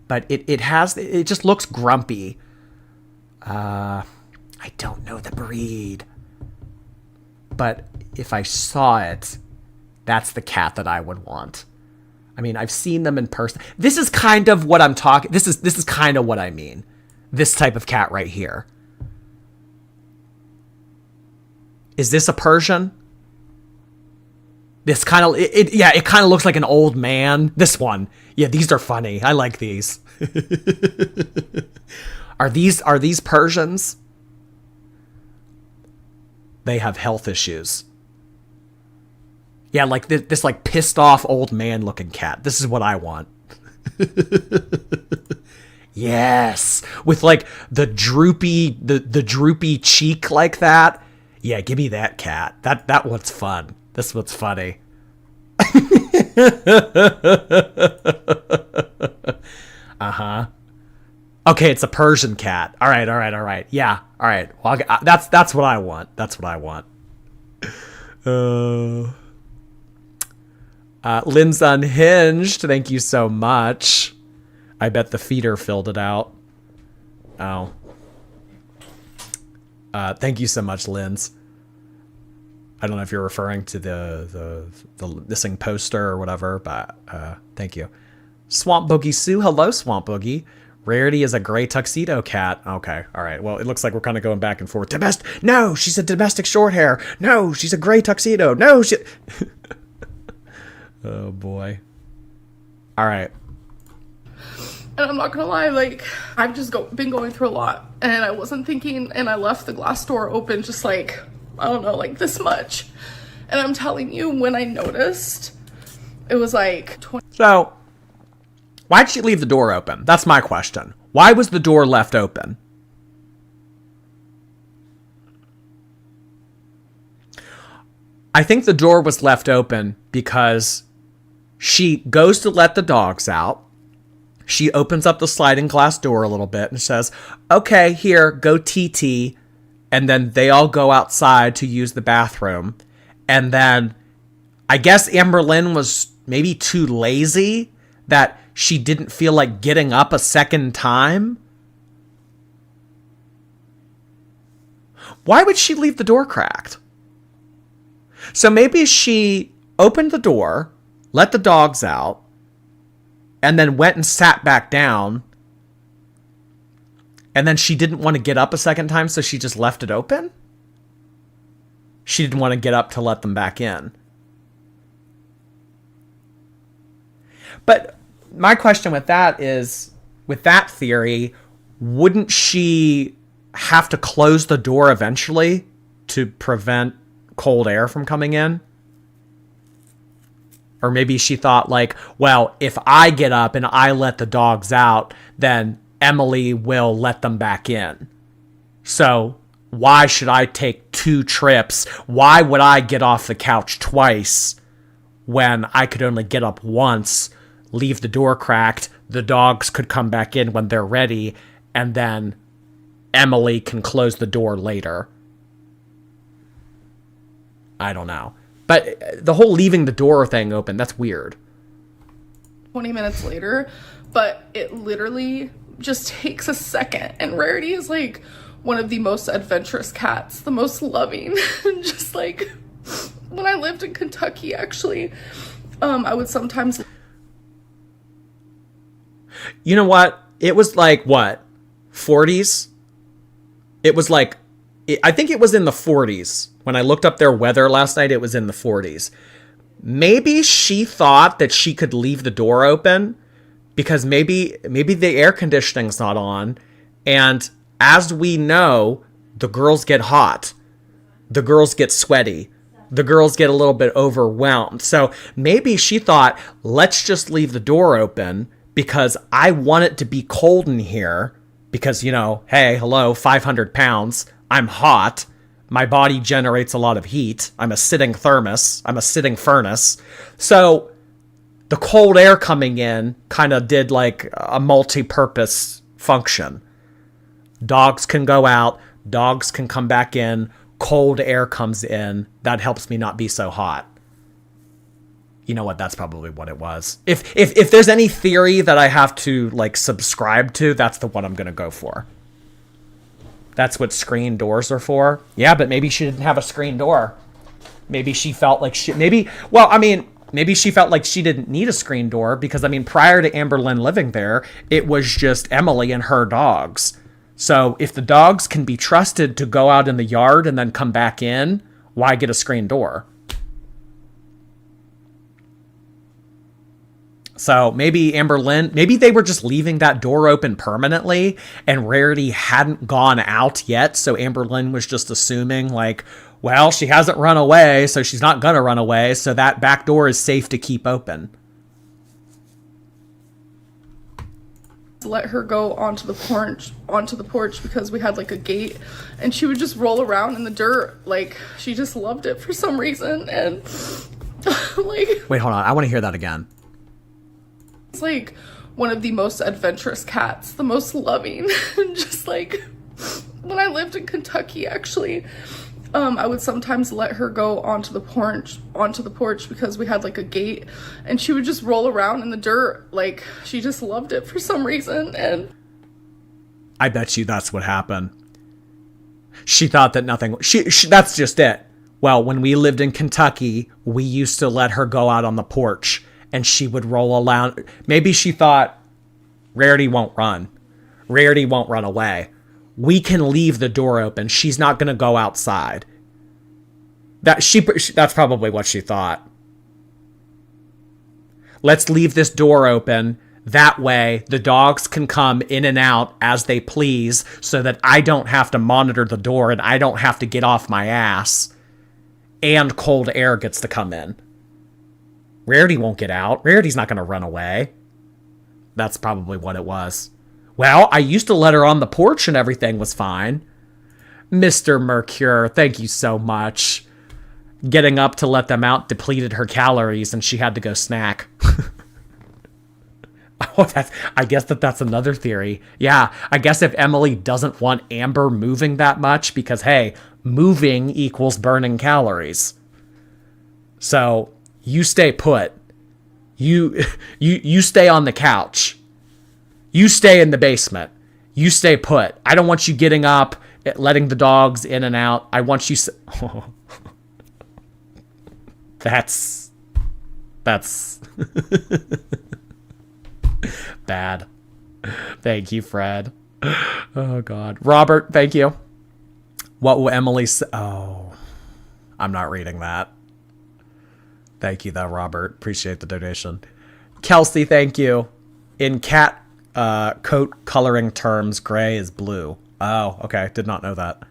Speaker 1: But it just looks grumpy. I don't know the breed. But if I saw it, that's the cat that I would want. I mean, I've seen them in person. This is kind of what I'm talking. This is kind of what I mean. This type of cat right here. Is this a Persian? This kind of it kind of looks like an old man. This one. Yeah, these are funny. I like these. Are these Persians? They have health issues. Yeah, like this like pissed off old man looking cat. This is what I want. Yes, with like the droopy cheek like that. Yeah, give me that cat. That one's fun. This one's funny. Uh-huh. Okay, it's a Persian cat. All right. Yeah. All right. Well, that's what I want. That's what I want. Lynn's Unhinged. Thank you so much. I bet the feeder filled it out. Oh. Thank you so much, Lynn's. I don't know if you're referring to the missing poster or whatever, but thank you. Swamp Boogie Sue. Hello, Swamp Boogie. Rarity is a gray tuxedo cat. Okay, all right. Well, it looks like we're kind of going back and forth. No, she's a domestic short hair. No, she's a gray tuxedo. No, she... Oh, boy. All right.
Speaker 2: And I'm not gonna lie, like, I've just been going through a lot. And I wasn't thinking, and I left the glass door open just like, I don't know, like this much. And I'm telling you, when I noticed, it was like 20.
Speaker 1: So, why'd she leave the door open? That's my question. Why was the door left open? I think the door was left open because she goes to let the dogs out. She opens up the sliding glass door a little bit and says, okay, here, go TT. And then they all go outside to use the bathroom. And then I guess Amberlynn was maybe too lazy that she didn't feel like getting up a second time. Why would she leave the door cracked? So maybe she opened the door, let the dogs out, and then went and sat back down. And then she didn't want to get up a second time, so she just left it open? She didn't want to get up to let them back in. But my question with that is, with that theory, wouldn't she have to close the door eventually to prevent cold air from coming in? Or maybe she thought like, well, if I get up and I let the dogs out, then Emily will let them back in. So why should I take 2 trips? Why would I get off the couch twice when I could only get up once, leave the door cracked, the dogs could come back in when they're ready, and then Emily can close the door later? I don't know. But the whole leaving the door thing open, that's weird.
Speaker 2: 20 minutes later, but it literally just takes a second. And Rarity is like one of the most adventurous cats, the most loving. Just like when I lived in Kentucky, actually, I would sometimes...
Speaker 1: You know what? It was like, what? 40s? It was like, I think it was in the 40s. When I looked up their weather last night, it was in the 40s. maybe she thought that she could leave the door open because maybe the air conditioning's not on. And as we know, the girls get hot. The girls get sweaty. The girls get a little bit overwhelmed. So maybe she thought, let's just leave the door open because I want it to be cold in here because, you know, hey, hello, 500 pounds. I'm hot. My body generates a lot of heat. I'm a sitting thermos. I'm a sitting furnace. So the cold air coming in kind of did like a multi-purpose function. Dogs can go out. Dogs can come back in. Cold air comes in. That helps me not be so hot. You know what? That's probably what it was. If there's any theory that I have to like subscribe to, that's the one I'm going to go for. That's what screen doors are for. Yeah, but maybe she didn't have a screen door. Maybe she felt like maybe she felt like she didn't need a screen door because, I mean, prior to Amberlynn living there, it was just Emily and her dogs. So if the dogs can be trusted to go out in the yard and then come back in, why get a screen door? So maybe Amberlynn, maybe they were just leaving that door open permanently and Rarity hadn't gone out yet. So Amberlynn was just assuming like, well, she hasn't run away, so she's not going to run away. So that back door is safe to keep open.
Speaker 2: Let her go onto the porch because we had like a gate, and she would just roll around in the dirt. Like, she just loved it for some reason. And like,
Speaker 1: wait, hold on, I want to hear that again.
Speaker 2: It's like one of the most adventurous cats, the most loving. And just like when I lived in Kentucky, actually, I would sometimes let her go onto the porch because we had like a gate, and she would just roll around in the dirt. Like, she just loved it for some reason. And
Speaker 1: I bet you that's what happened. She thought that nothing, she that's just it. Well, when we lived in Kentucky, we used to let her go out on the porch and she would roll around. Maybe she thought, Rarity won't run. Rarity won't run away. We can leave the door open. She's not going to go outside. That's probably what she thought. Let's leave this door open. That way, the dogs can come in and out as they please so that I don't have to monitor the door and I don't have to get off my ass. And cold air gets to come in. Rarity won't get out. Rarity's not going to run away. That's probably what it was. Well, I used to let her on the porch and everything was fine. Mr. Mercure, thank you so much. Getting up to let them out depleted her calories and she had to go snack. I guess that's another theory. Yeah, I guess if Emily doesn't want Amber moving that much because, hey, moving equals burning calories. So you stay put. You stay on the couch. You stay in the basement. You stay put. I don't want you getting up, letting the dogs in and out. I want you... That's bad. Thank you, Fred. Oh, God. Robert, thank you. What will Emily say? Oh, I'm not reading that. Thank you, though, Robert. Appreciate the donation. Kelsey, thank you. In cat coat coloring terms, gray is blue. Oh, okay. Did not know that.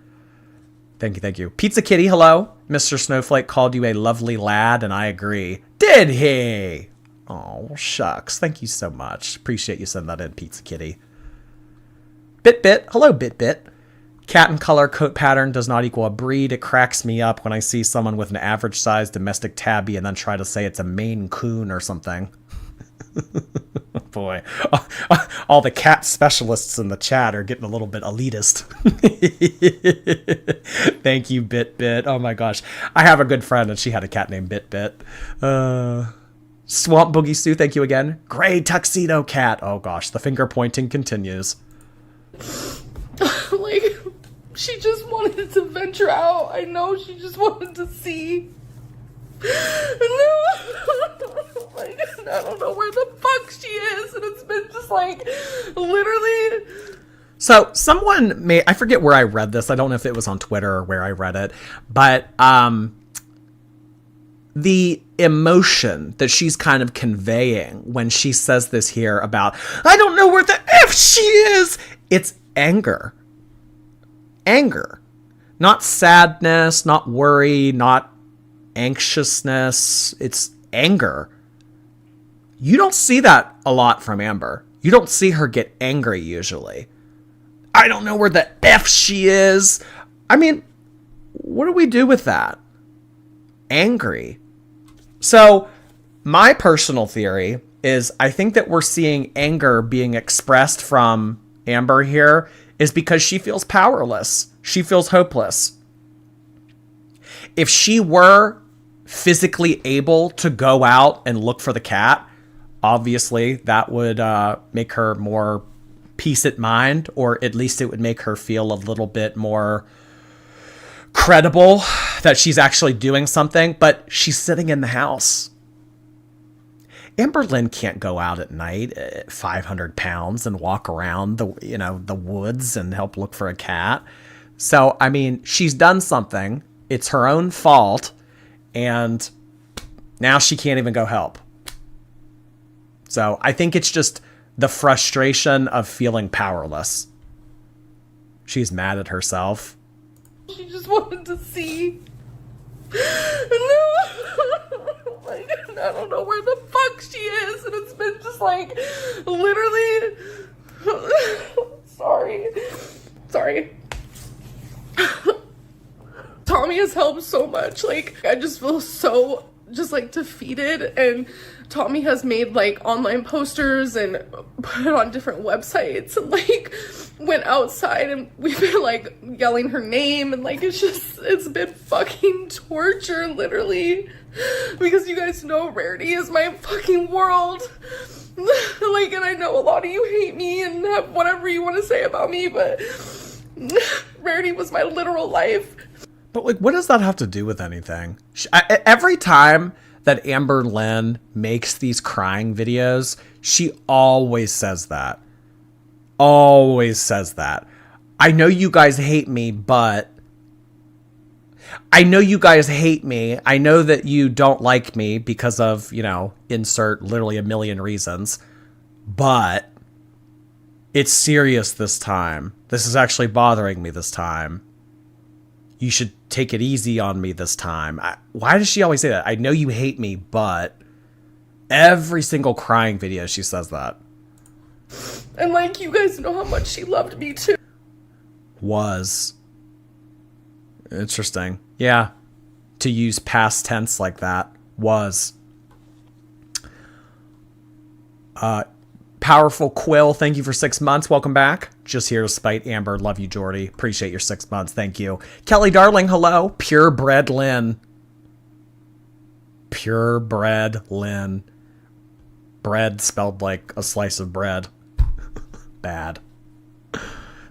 Speaker 1: Thank you, thank you. Pizza Kitty, hello. Mr. Snowflake called you a lovely lad, and I agree. Did he? Oh, shucks. Thank you so much. Appreciate you sending that in, Pizza Kitty. Bit. Hello, Bit. Cat and color coat pattern does not equal a breed. It cracks me up when I see someone with an average-sized domestic tabby and then try to say it's a Maine Coon or something. Boy, all the cat specialists in the chat are getting a little bit elitist. Thank you, Bit. Oh my gosh. I have a good friend and she had a cat named Bit. Swamp Boogie Sue, thank you again. Gray tuxedo cat. Oh gosh, the finger pointing continues.
Speaker 2: Like, she just wanted to venture out. I know she just wanted to see. Like, I don't know where the fuck she is, and it's been just like literally.
Speaker 1: So someone I forget where I read this. I don't know if it was on Twitter or where I read it, but the emotion that she's kind of conveying when she says this here about, I don't know where the F she is. It's anger. Anger. Not sadness, not worry, not anxiousness. It's anger. You don't see that a lot from Amber. You don't see her get angry usually. I don't know where the F she is. I mean, what do we do with that? Angry. So, my personal theory is I think that we're seeing anger being expressed from Amber here is because she feels powerless. She feels hopeless. If she were physically able to go out and look for the cat, obviously that would make her more peace at mind, or at least it would make her feel a little bit more credible that she's actually doing something, but she's sitting in the house. Amberlynn can't go out at night at 500 pounds and walk around the woods and help look for a cat. So, I mean, she's done something. It's her own fault. And now she can't even go help. So I think it's just the frustration of feeling powerless. She's mad at herself.
Speaker 2: She just wanted to see. No. Like, I don't know where the fuck she is, and it's been just like literally. Sorry. Tommy has helped so much. Like, I just feel so just like defeated, and Tommy has made like online posters and put it on different websites and like went outside, and we've been like yelling her name, and like it's been fucking torture literally, because you guys know Rarity is my fucking world. Like, and I know a lot of you hate me and have whatever you want to say about me, but Rarity was my literal life.
Speaker 1: But like, what does that have to do with anything? Every time that Amberlynn makes these crying videos, she always says that. Always says that. I know you guys hate me, but... I know you guys hate me. I know that you don't like me because of, insert literally a million reasons. But it's serious this time. This is actually bothering me this time. You should take it easy on me this time. Why does she always say that? I know you hate me, but every single crying video she says that.
Speaker 2: And like, you guys know how much she loved me too.
Speaker 1: Was. Interesting. Yeah. To use past tense like that. Was. Powerful Quill, thank you for 6 months. Welcome back. Just here to spite Amber. Love you, Jordy. Appreciate your 6 months. Thank you. Kelly Darling, hello. Purebred Lynn. Purebred Lynn. Bread spelled like a slice of bread. Bad.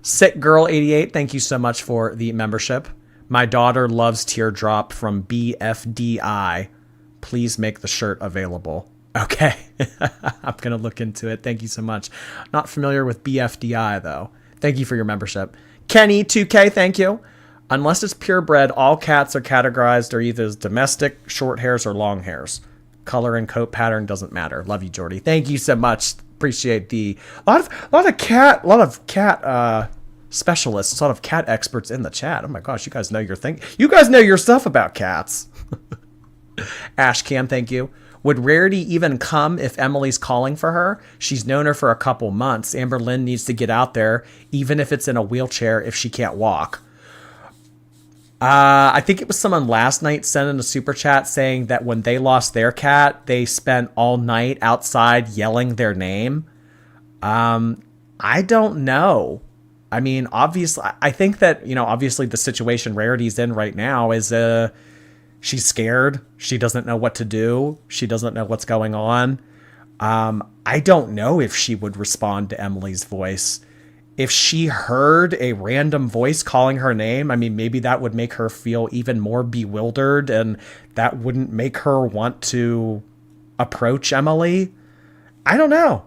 Speaker 1: Sick Girl 88, thank you so much for the membership. My daughter loves Teardrop from BFDI. Please make the shirt available. Okay. I'm going to look into it. Thank you so much. Not familiar with BFDI, though. Thank you for your membership. Kenny, 2K, thank you. Unless it's purebred, all cats are categorized are either as domestic, short hairs, or long hairs. Color and coat pattern doesn't matter. Love you, Jordy. Thank you so much. Appreciate the... A lot of cat specialists, a lot of cat experts in the chat. Oh my gosh, you guys know your thing. You guys know your stuff about cats. Ash Cam, thank you. Would Rarity even come if Emily's calling for her? She's known her for a couple months. Amberlynn needs to get out there, even if it's in a wheelchair, if she can't walk. I think it was someone last night sent in a super chat saying that when they lost their cat, they spent all night outside yelling their name. I don't know. I mean, obviously, I think that, obviously the situation Rarity's in right now is, she's scared. She doesn't know what to do. She doesn't know what's going on. I don't know if she would respond to Emily's voice. If she heard a random voice calling her name, I mean, maybe that would make her feel even more bewildered, and that wouldn't make her want to approach Emily. I don't know.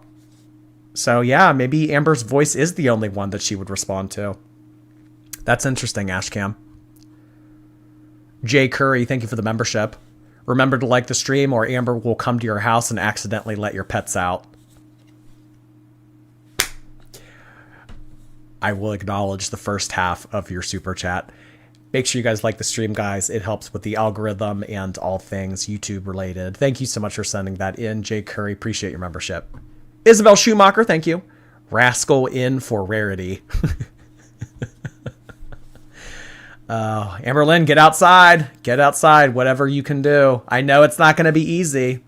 Speaker 1: So yeah, maybe Amber's voice is the only one that she would respond to. That's interesting, Ashcam. Jay Curry, thank you for the membership. Remember to like the stream or Amber will come to your house and accidentally let your pets out. I will acknowledge the first half of your super chat. Make sure you guys like the stream, guys. It helps with the algorithm and all things YouTube related. Thank you so much for sending that in. Jay Curry, appreciate your membership. Isabel Schumacher, thank you. Rascal in for Rarity. Amberlynn, get outside. Get outside, whatever you can do. I know it's not going to be easy.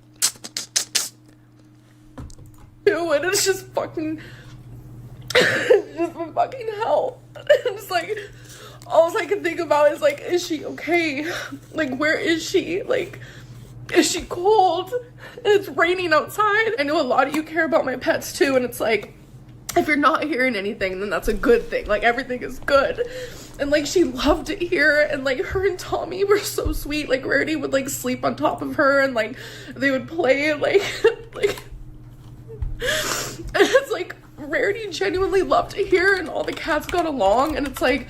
Speaker 2: And it's just fucking... it's just been fucking hell. It's like... all I can think about is, like, is she okay? Like, where is she? Like, is she cold? And it's raining outside. I know a lot of you care about my pets, too, and it's like, if you're not hearing anything, then that's a good thing. Like, everything is good. And, like, she loved it here, and, like, her and Tommy were so sweet. Like, Rarity would, like, sleep on top of her, and, like, they would play, like, like... and it's like, Rarity genuinely loved it here, and all the cats got along, and it's like...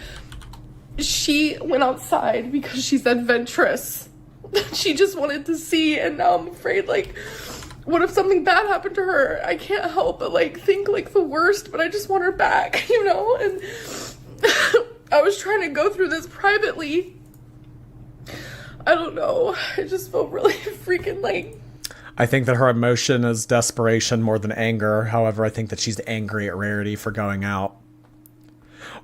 Speaker 2: she went outside because she's adventurous. She just wanted to see, and now I'm afraid, like, what if something bad happened to her? I can't help but, like, think, like, the worst, but I just want her back, you know? And I was trying to go through this privately. I don't know. I just felt really freaking, like...
Speaker 1: I think that her emotion is desperation more than anger. However, I think that she's angry at Rarity for going out.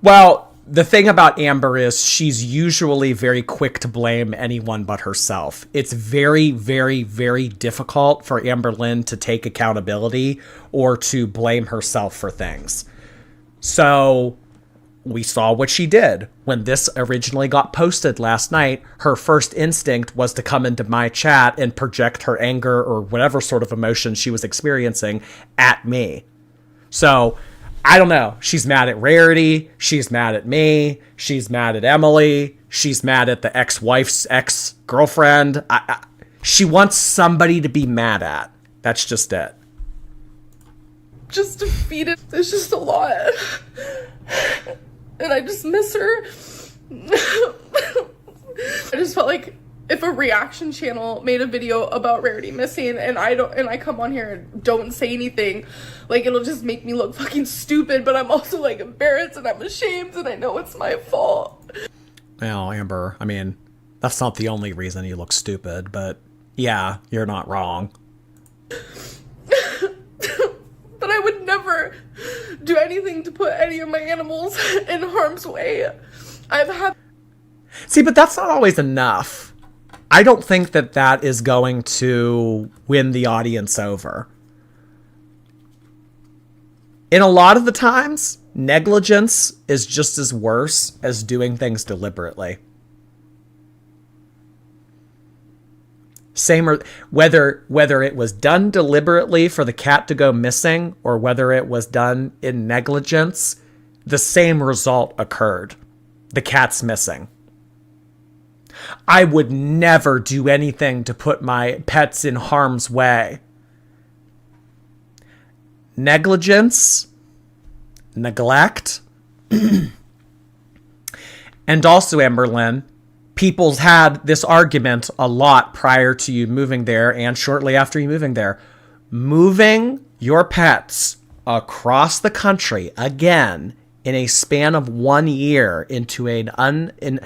Speaker 1: Well... the thing about Amber is she's usually very quick to blame anyone but herself. It's very, very, very difficult for Amberlynn to take accountability or to blame herself for things. So we saw what she did. When this originally got posted last night, her first instinct was to come into my chat and project her anger or whatever sort of emotion she was experiencing at me. So... I don't know. She's mad at Rarity. She's mad at me. She's mad at Emily. She's mad at the ex-wife's ex-girlfriend. She wants somebody to be mad at. That's just it.
Speaker 2: Just defeated. There's just a lot. And I just miss her. I just felt like if a reaction channel made a video about Rarity missing and I come on here and don't say anything, like, it'll just make me look fucking stupid, but I'm also, like, embarrassed and I'm ashamed and I know it's my fault.
Speaker 1: Well, Amber, I mean, that's not the only reason you look stupid, but yeah, you're not wrong.
Speaker 2: But I would never do anything to put any of my animals in harm's way.
Speaker 1: See, but that's not always enough. I don't think that that is going to win the audience over. In a lot of the times, negligence is just as worse as doing things deliberately. Same, or whether it was done deliberately for the cat to go missing or whether it was done in negligence, the same result occurred. The cat's missing. I would never do anything to put my pets in harm's way. Negligence, neglect, and also, Amberlynn, people's had this argument a lot prior to you moving there and shortly after you moving there. Moving your pets across the country again in a span of 1 year into an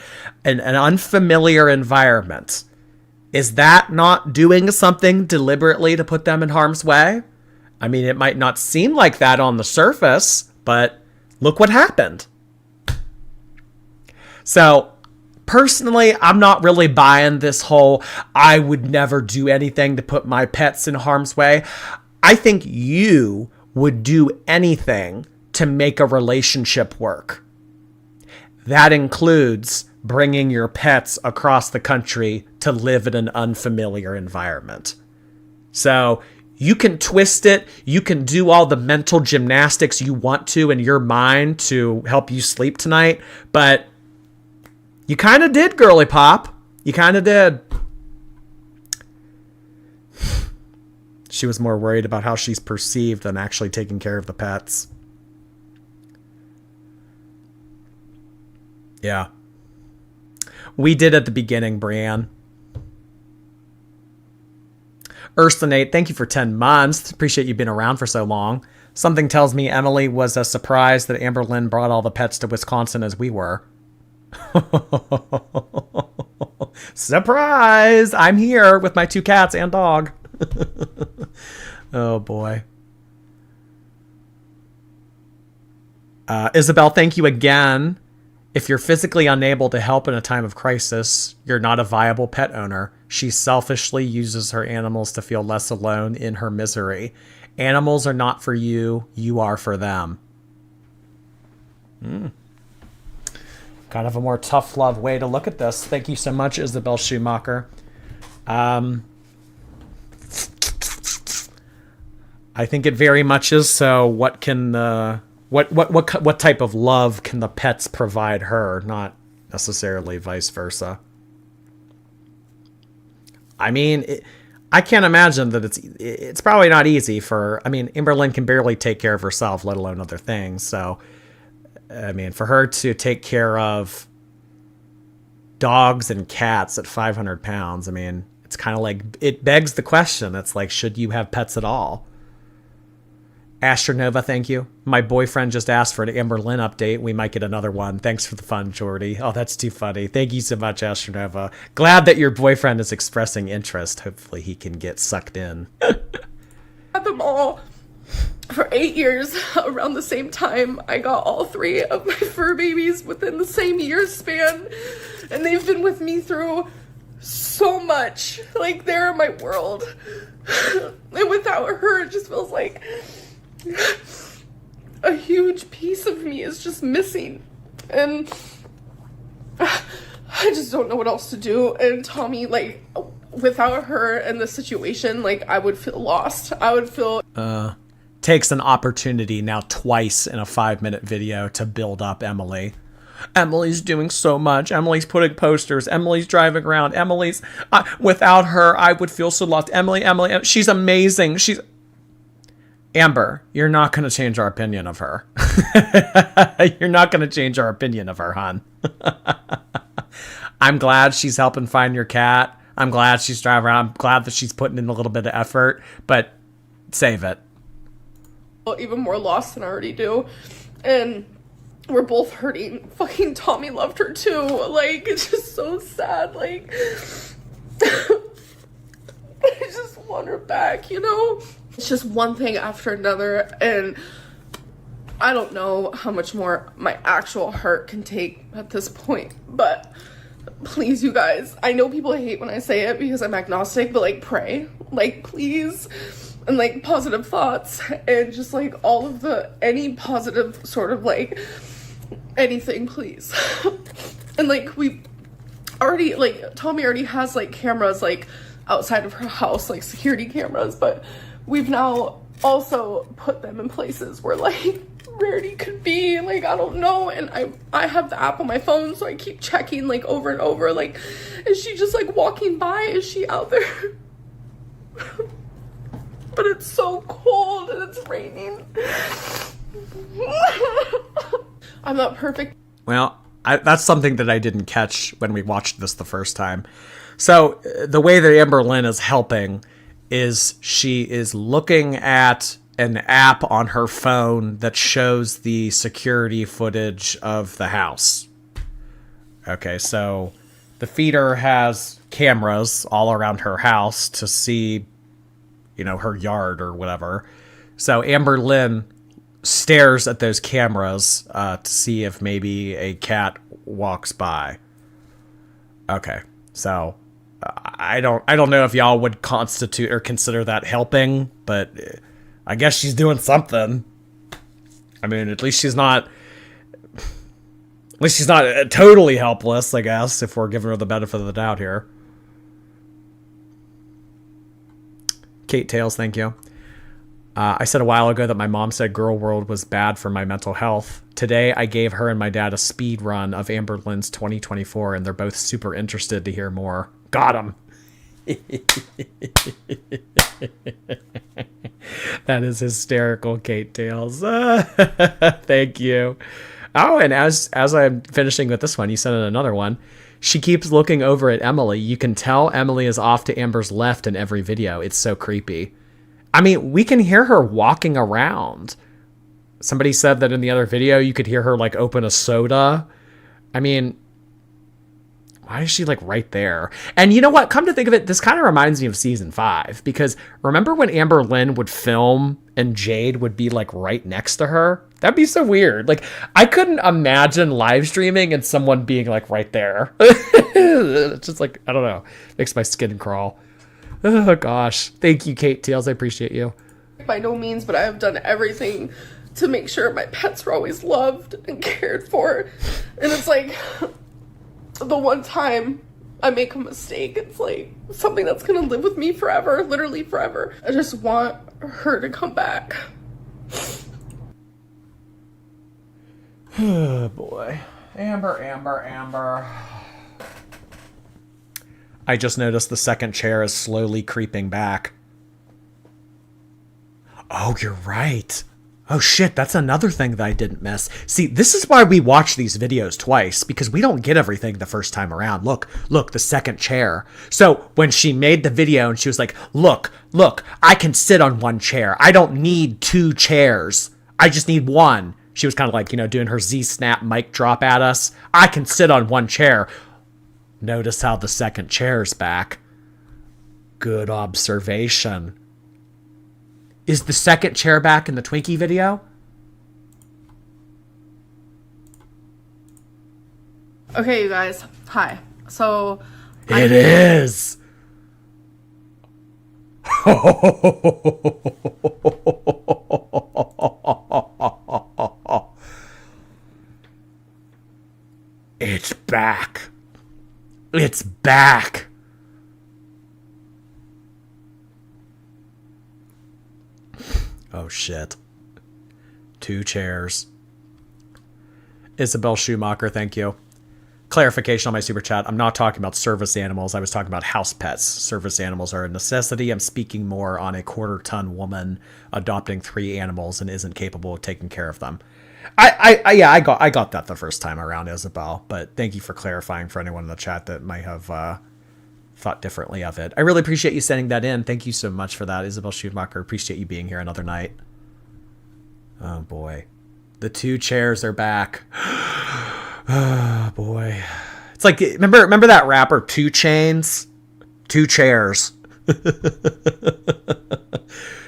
Speaker 1: unfamiliar environment. Is that not doing something deliberately to put them in harm's way? I mean, it might not seem like that on the surface, but look what happened. So, personally, I'm not really buying this whole, I would never do anything to put my pets in harm's way. I think you would do anything to make a relationship work. That includes bringing your pets across the country to live in an unfamiliar environment. So you can twist it. You can do all the mental gymnastics you want to in your mind to help you sleep tonight. But you kind of did, girly pop. You kind of did. She was more worried about how she's perceived than actually taking care of the pets. Yeah. We did at the beginning, Brienne. Ursinate, thank you for 10 months. Appreciate you being around for so long. Something tells me Emily was as surprised that Amberlynn brought all the pets to Wisconsin as we were. Surprise! I'm here with my 2 cats and dog. Oh, boy. Isabel, thank you again. If you're physically unable to help in a time of crisis, you're not a viable pet owner. She selfishly uses her animals to feel less alone in her misery. Animals are not for you. You are for them. Kind of a more tough love way to look at this. Thank you so much, Isabel Schumacher. I think it very much is so. What can what type of love can the pets provide her? Not necessarily vice versa. I mean, I can't imagine that it's probably not easy for. I mean, Amberlynn can barely take care of herself, let alone other things. So, I mean, for her to take care of dogs and cats at 500 pounds, I mean, it's kind of like, it begs the question. It's like, should you have pets at all? Astronova, thank you. My boyfriend just asked for an Amberlynn update. We might get another one. Thanks for the fun, Jordy. Oh, that's too funny. Thank you so much, Astronova. Glad that your boyfriend is expressing interest. Hopefully he can get sucked in.
Speaker 2: Had them all for 8 years around the same time. I got all 3 of my fur babies within the same year span, and they've been with me through so much. Like, they're my world. And without her, it just feels like a huge piece of me is just missing, and I just don't know what else to do. And Tommy, like, without her and the situation, like, I would feel lost. I would feel
Speaker 1: takes an opportunity now twice in a 5-minute video to build up Emily. Emily's doing so much. Emily's putting posters. Emily's driving around. Emily's without her, I would feel so lost. Emily, she's amazing. Amber, you're not going to change our opinion of her. You're not going to change our opinion of her, hon. I'm glad she's helping find your cat. I'm glad she's driving around. I'm glad that she's putting in a little bit of effort, but save it.
Speaker 2: Even more lost than I already do. And we're both hurting. Fucking Tommy loved her too. Like, it's just so sad. Like, I just want her back, you know? It's just one thing after another, and I don't know how much more my actual heart can take at this point, but please, you guys, I know people hate when I say it because I'm agnostic, but, like, pray, like, please, and, like, positive thoughts, and just, like, all of any positive sort of, like, anything, please. And, like, we already, like, Tommy already has, like, cameras, like, outside of her house, like, security cameras, but we've now also put them in places where, like, Rarity could be, like, I don't know, and I have the app on my phone, so I keep checking, like, over and over, like, is she just, like, walking by? Is she out there? But it's so cold, and it's raining. I'm not perfect.
Speaker 1: Well, that's something that I didn't catch when we watched this the first time. So, the way that Amberlynn is helping is she is looking at an app on her phone that shows the security footage of the house. Okay, so the feeder has cameras all around her house to see, you know, her yard or whatever. So Amberlynn stares at those cameras to see if maybe a cat walks by. Okay, so I don't know if y'all would constitute or consider that helping, but I guess she's doing something. I mean, at least she's not totally helpless, I guess, if we're giving her the benefit of the doubt here. Kate Tails, thank you. I said a while ago that my mom said Girl World was bad for my mental health. Today, I gave her and my dad a speed run of Amberlynn's 2024, and they're both super interested to hear more. Got him. That is hysterical, Kate Tails. Thank you. Oh, and as I'm finishing with this one, you sent in another one. She keeps looking over at Emily. You can tell Emily is off to Amber's left in every video. It's so creepy. I mean, we can hear her walking around. Somebody said that in the other video, you could hear her like open a soda. I mean, why is she like right there? And you know what? Come to think of it, this kind of reminds me of season 5, because remember when Amberlynn would film and Jade would be like right next to her? That'd be so weird. Like, I couldn't imagine live streaming and someone being like right there. It's just like, I don't know. Makes my skin crawl. Oh gosh. Thank you, Kate Tails. I appreciate you.
Speaker 2: By no means, but I have done everything to make sure my pets are always loved and cared for. And it's like, the one time I make a mistake, it's like something that's gonna live with me forever, literally forever. I just want her to come back.
Speaker 1: Oh boy. Amber. I just noticed the second chair is slowly creeping back. Oh, you're right. Oh shit, that's another thing that I didn't miss. See, this is why we watch these videos twice, because we don't get everything the first time around. Look, the second chair. So when she made the video and she was like, look, I can sit on one chair. I don't need 2 chairs. I just need one. She was kind of like, you know, doing her Z-snap mic drop at us. I can sit on one chair. Notice how the second chair's back. Good observation. Is the second chair back in the Twinkie video?
Speaker 2: Okay, you guys. Hi. So...
Speaker 1: It is! It's back. It's back. Oh shit. 2 chairs. Isabel Schumacher, thank you. Clarification on my super chat. I'm not talking about service animals. I was talking about house pets. Service animals are a necessity. I'm speaking more on a 1/4-ton woman adopting 3 animals and isn't capable of taking care of them. I got that the first time around, Isabel, but thank you for clarifying for anyone in the chat that might have thought differently of it. I really appreciate you sending that in. Thank you so much for that, Isabel Schumacher. Appreciate you being here another night. Oh boy. The 2 chairs are back. Oh boy. It's like, remember that rapper 2 Chainz? 2 chairs.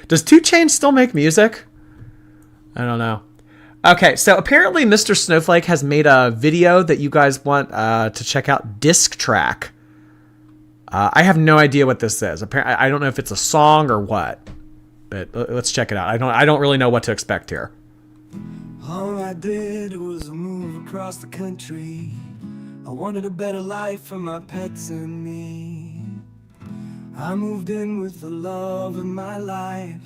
Speaker 1: Does 2 Chainz still make music? I don't know. Okay, so apparently Mr. Snowflake has made a video that you guys want to check out, Disc Track. I have no idea what this is. Apparently, I don't know if it's a song or what, but let's check it out. I don't really know what to expect here.
Speaker 4: All I did was move across the country. I wanted a better life for my pets and me. I moved in with the love of my life.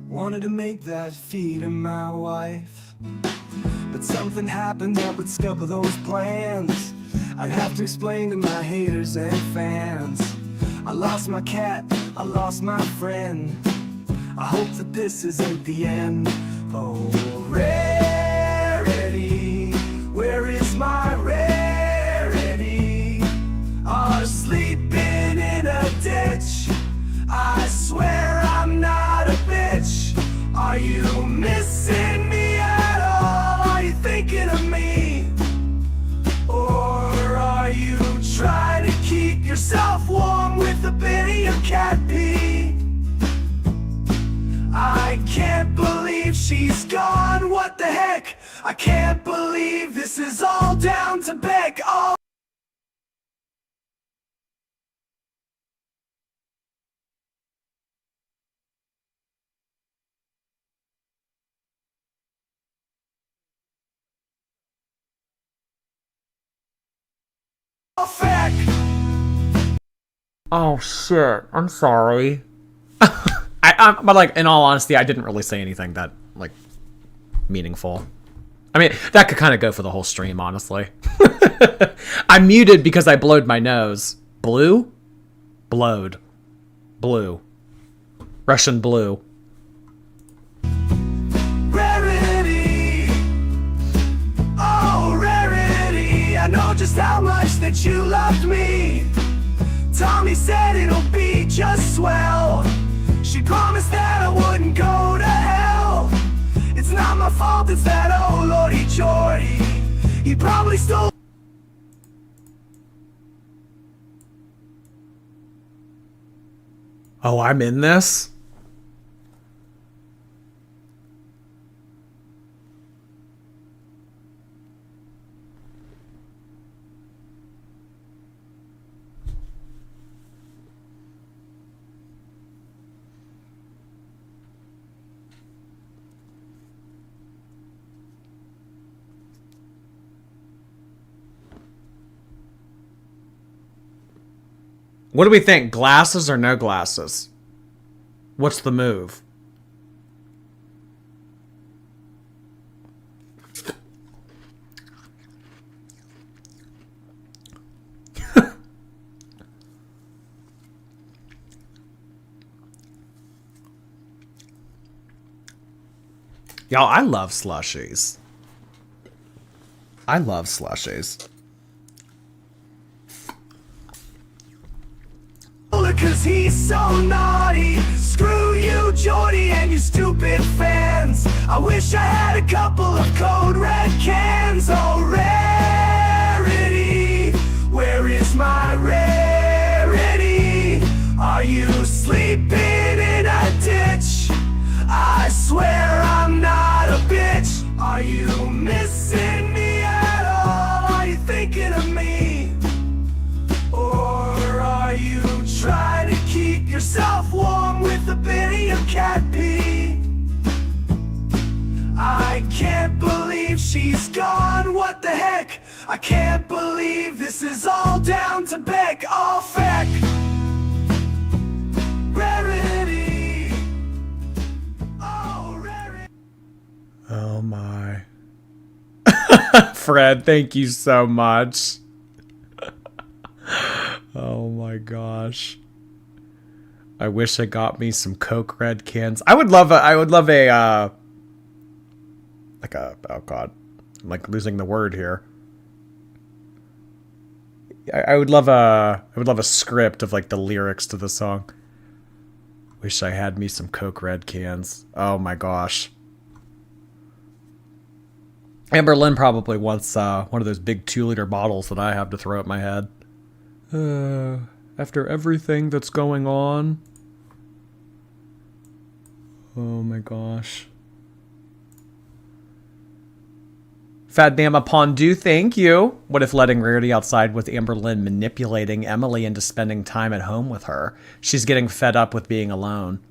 Speaker 4: Wanted to make that feed of my wife. But something happened that would scupper those plans. I'd have to explain to my haters and fans. I lost my cat, I lost my friend. I hope that this isn't the end. Oh, Rarity, where is my Rarity? Are sleeping in a ditch. I swear I'm not a bitch. Are you missing me at all? Are you thinking of me? Or are you trying to keep yourself warm with a bit of your cat pee? I can't believe she's gone, what the heck? I can't believe this is all down to Beck. Oh.
Speaker 1: Oh shit! I'm sorry. But like, in all honesty, I didn't really say anything that like meaningful. I mean, that could kind of go for the whole stream, honestly. I muted because I blowed my nose. Blue? Blowed. Blue. Russian blue.
Speaker 4: Rarity, just how much that you loved me. Tommy said it'll be just swell. She promised that I wouldn't go to hell. It's not my fault, it's that oh lordy Jordy. He probably stole.
Speaker 1: Oh, I'm in this? What do we think? Glasses or no glasses? What's the move? Y'all, I love slushies. I love slushies.
Speaker 4: Cause he's so naughty. Screw you, Jordy, and your stupid fans. I wish I had a couple of code red cans. Oh, Rarity, where is my Rarity? Are you sleeping in a ditch? I swear I'm not a bitch. Are you missing me at all? Are you thinking of me? Or are you trying to keep yourself warm with a bit of your cat pee? I can't believe she's gone, what the heck? I can't believe this is all down to Beck, all feck. Rarity. Oh, Rarity.
Speaker 1: Oh my. Fred, thank you so much. Oh my gosh. I wish I got me some Coke Red cans. I would love a oh god. I'm like losing the word here. I would love a script of like the lyrics to the song. Wish I had me some Coke Red cans. Oh my gosh. Amberlynn probably wants one of those big 2-liter bottles that I have to throw at my head. After everything that's going on. Oh my gosh. Fat Bama Pondu, thank you. What if letting Rarity outside with Amberlynn manipulating Emily into spending time at home with her? She's getting fed up with being alone.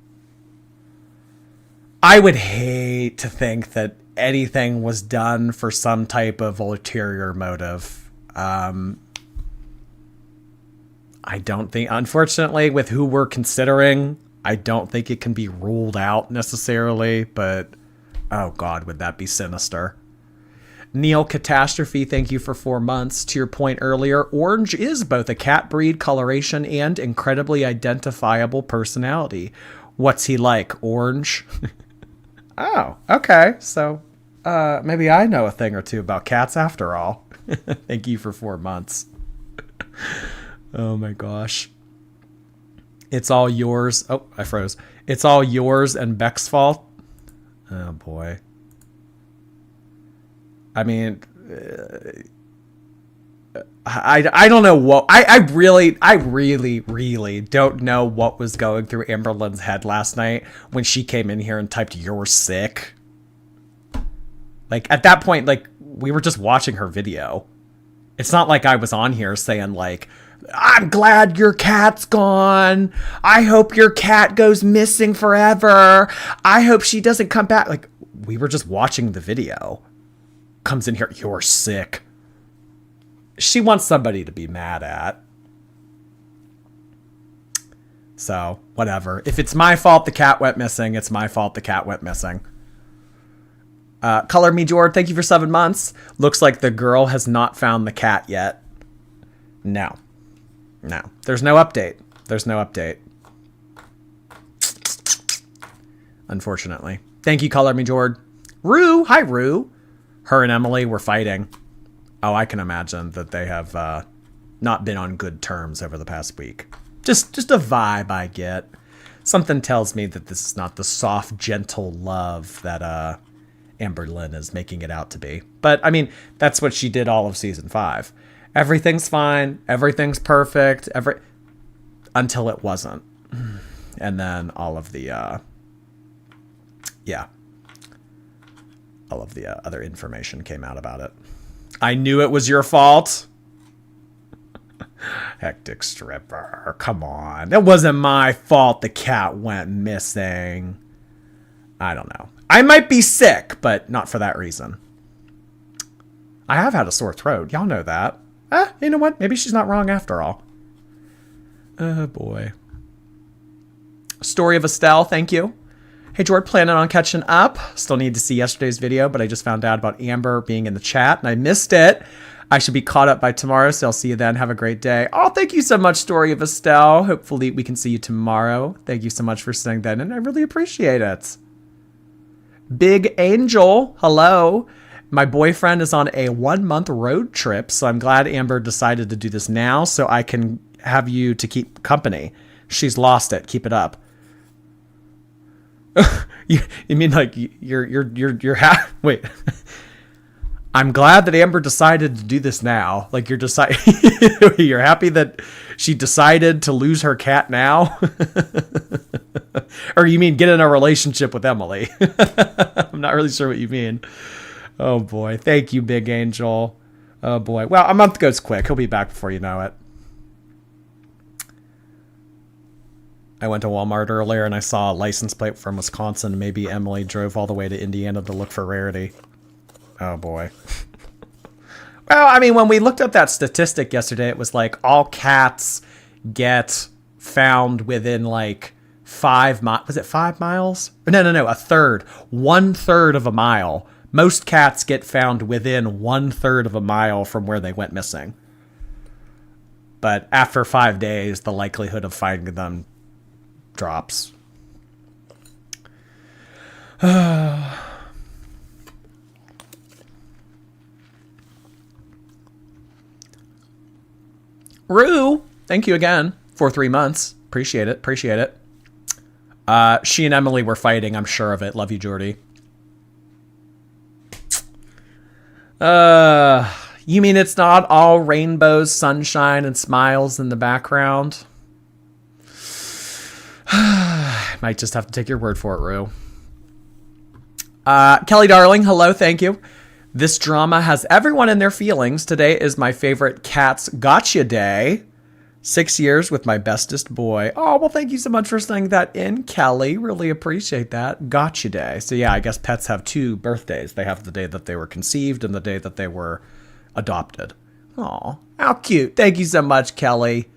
Speaker 1: I would hate to think that anything was done for some type of ulterior motive. I don't think, unfortunately, with who we're considering, I don't think it can be ruled out necessarily, but oh god, would that be sinister. Neil Catastrophe, thank you for 4 months. To your point earlier, Orange is both a cat breed, coloration, and incredibly identifiable personality. What's he like, Orange? Oh, okay. So maybe I know a thing or two about cats after all. Thank you for 4 months. Oh my gosh. It's all yours. Oh, I froze. It's all yours and Beck's fault. Oh boy. I mean, I don't know what I really don't know what was going through Amberlynn's head last night when she came in here and typed "you're sick." Like at that point, like we were just watching her video. It's not like I was on here saying like, "I'm glad your cat's gone. I hope your cat goes missing forever. I hope she doesn't come back." Like we were just watching the video. Comes in here, "You're sick." She wants somebody to be mad at. So, whatever. If it's my fault the cat went missing, it's my fault the cat went missing. Color Me Jord, thank you for 7 months. Looks like the girl has not found the cat yet. No. There's no update. Unfortunately. Thank you, Color Me Jord. Rue, hi Rue. Her and Emily were fighting. Oh, I can imagine that they have not been on good terms over the past week. Just a vibe I get. Something tells me that this is not the soft, gentle love that Amberlynn is making it out to be. But, I mean, that's what she did all of season 5. Everything's fine. Everything's perfect. Until it wasn't. And then all of the, all of the other information came out about it. I knew it was your fault. Hectic stripper. Come on. It wasn't my fault the cat went missing. I don't know. I might be sick, but not for that reason. I have had a sore throat. Y'all know that. You know what? Maybe she's not wrong after all. Oh, boy. Story of Estelle. Thank you. Hey, George, planning on catching up. Still need to see yesterday's video, but I just found out about Amber being in the chat, and I missed it. I should be caught up by tomorrow, so I'll see you then. Have a great day. Oh, thank you so much, Story of Estelle. Hopefully we can see you tomorrow. Thank you so much for saying that, and I really appreciate it. Big Angel, hello. My boyfriend is on a 1-month road trip, so I'm glad Amber decided to do this now so I can have you to keep company. She's lost it. Keep it up. you mean like you're wait. I'm glad that Amber decided to do this now. Like you're you're happy that she decided to lose her cat now? Or you mean get in a relationship with Emily? I'm not really sure what you mean. Oh boy. Thank you, Big Angel. Oh boy. Well, a month goes quick. He'll be back before you know it. I went to Walmart earlier and I saw a license plate from Wisconsin. Maybe Emily drove all the way to Indiana to look for Rarity. Oh boy. Well, I mean, when we looked up that statistic yesterday, it was like all cats get found within like 5 miles. Was it 5 miles? No, a third. 1/3 of a mile. Most cats get found within 1/3 of a mile from where they went missing. But after 5 days, the likelihood of finding them drops. Rue, thank you again for 3 months. Appreciate it. She and Emily were fighting. I'm sure of it. Love you, Jordy. You mean it's not all rainbows, sunshine, and smiles in the background? Might just have to take your word for it, Rue. Kelly Darling, hello, thank you. This drama has everyone in their feelings. Today is my favorite Cats Gotcha Day. 6 years with my bestest boy. Oh, well, thank you so much for saying that in, Kelly. Really appreciate that. Gotcha Day. So yeah, I guess pets have 2 birthdays. They have the day that they were conceived and the day that they were adopted. Aw, how cute. Thank you so much, Kelly.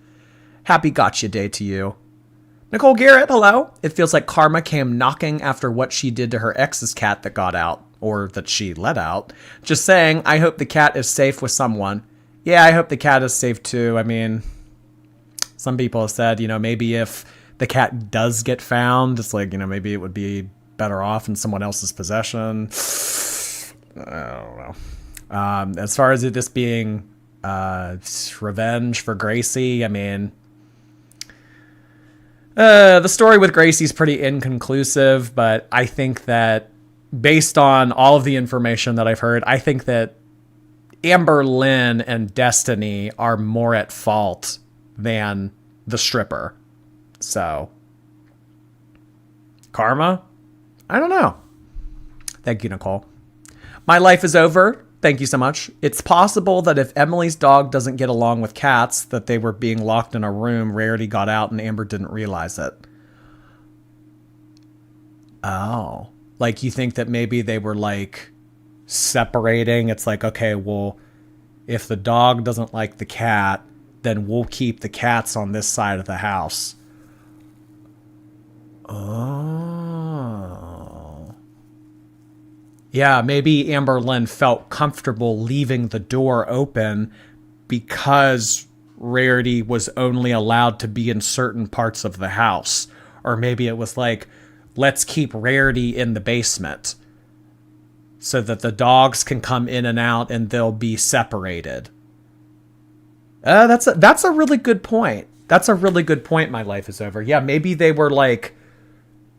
Speaker 1: Happy Gotcha Day to you. Nicole Garrett, hello. It feels like karma came knocking after what she did to her ex's cat that got out, or that she let out. Just saying, I hope the cat is safe with someone. Yeah, I hope the cat is safe too. I mean, some people have said, maybe if the cat does get found, it's like, maybe it would be better off in someone else's possession. I don't know. As far as it just being revenge for Gracie, I mean, the story with Gracie's pretty inconclusive, but I think that based on all of the information that I've heard, I think that Amberlynn and Destiny are more at fault than the stripper. So, karma? I don't know. Thank you, Nicole. My life is over. Thank you so much. It's possible that if Emily's dog doesn't get along with cats, that they were being locked in a room, Rarity got out, and Amber didn't realize it. Oh. Like, you think that maybe they were, like, separating? It's like, okay, well, if the dog doesn't like the cat, then we'll keep the cats on this side of the house. Oh. Yeah, maybe Amberlynn felt comfortable leaving the door open because Rarity was only allowed to be in certain parts of the house. Or maybe it was like, let's keep Rarity in the basement. so that the dogs can come in and out and they'll be separated. That's a really good point. That's a really good point. My life is over. Yeah, maybe they were like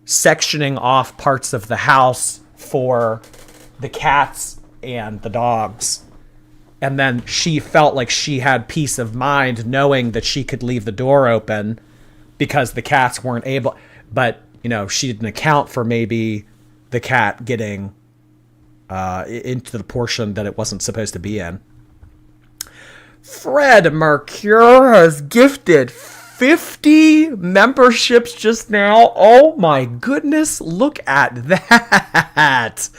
Speaker 1: sectioning off parts of the house for the cats and the dogs. And then she felt like she had peace of mind knowing that she could leave the door open because the cats weren't able. But, you know, she didn't account for maybe the cat getting into the portion that it wasn't supposed to be in. Fred Mercure has gifted 50 memberships just now. Oh my goodness, look at that.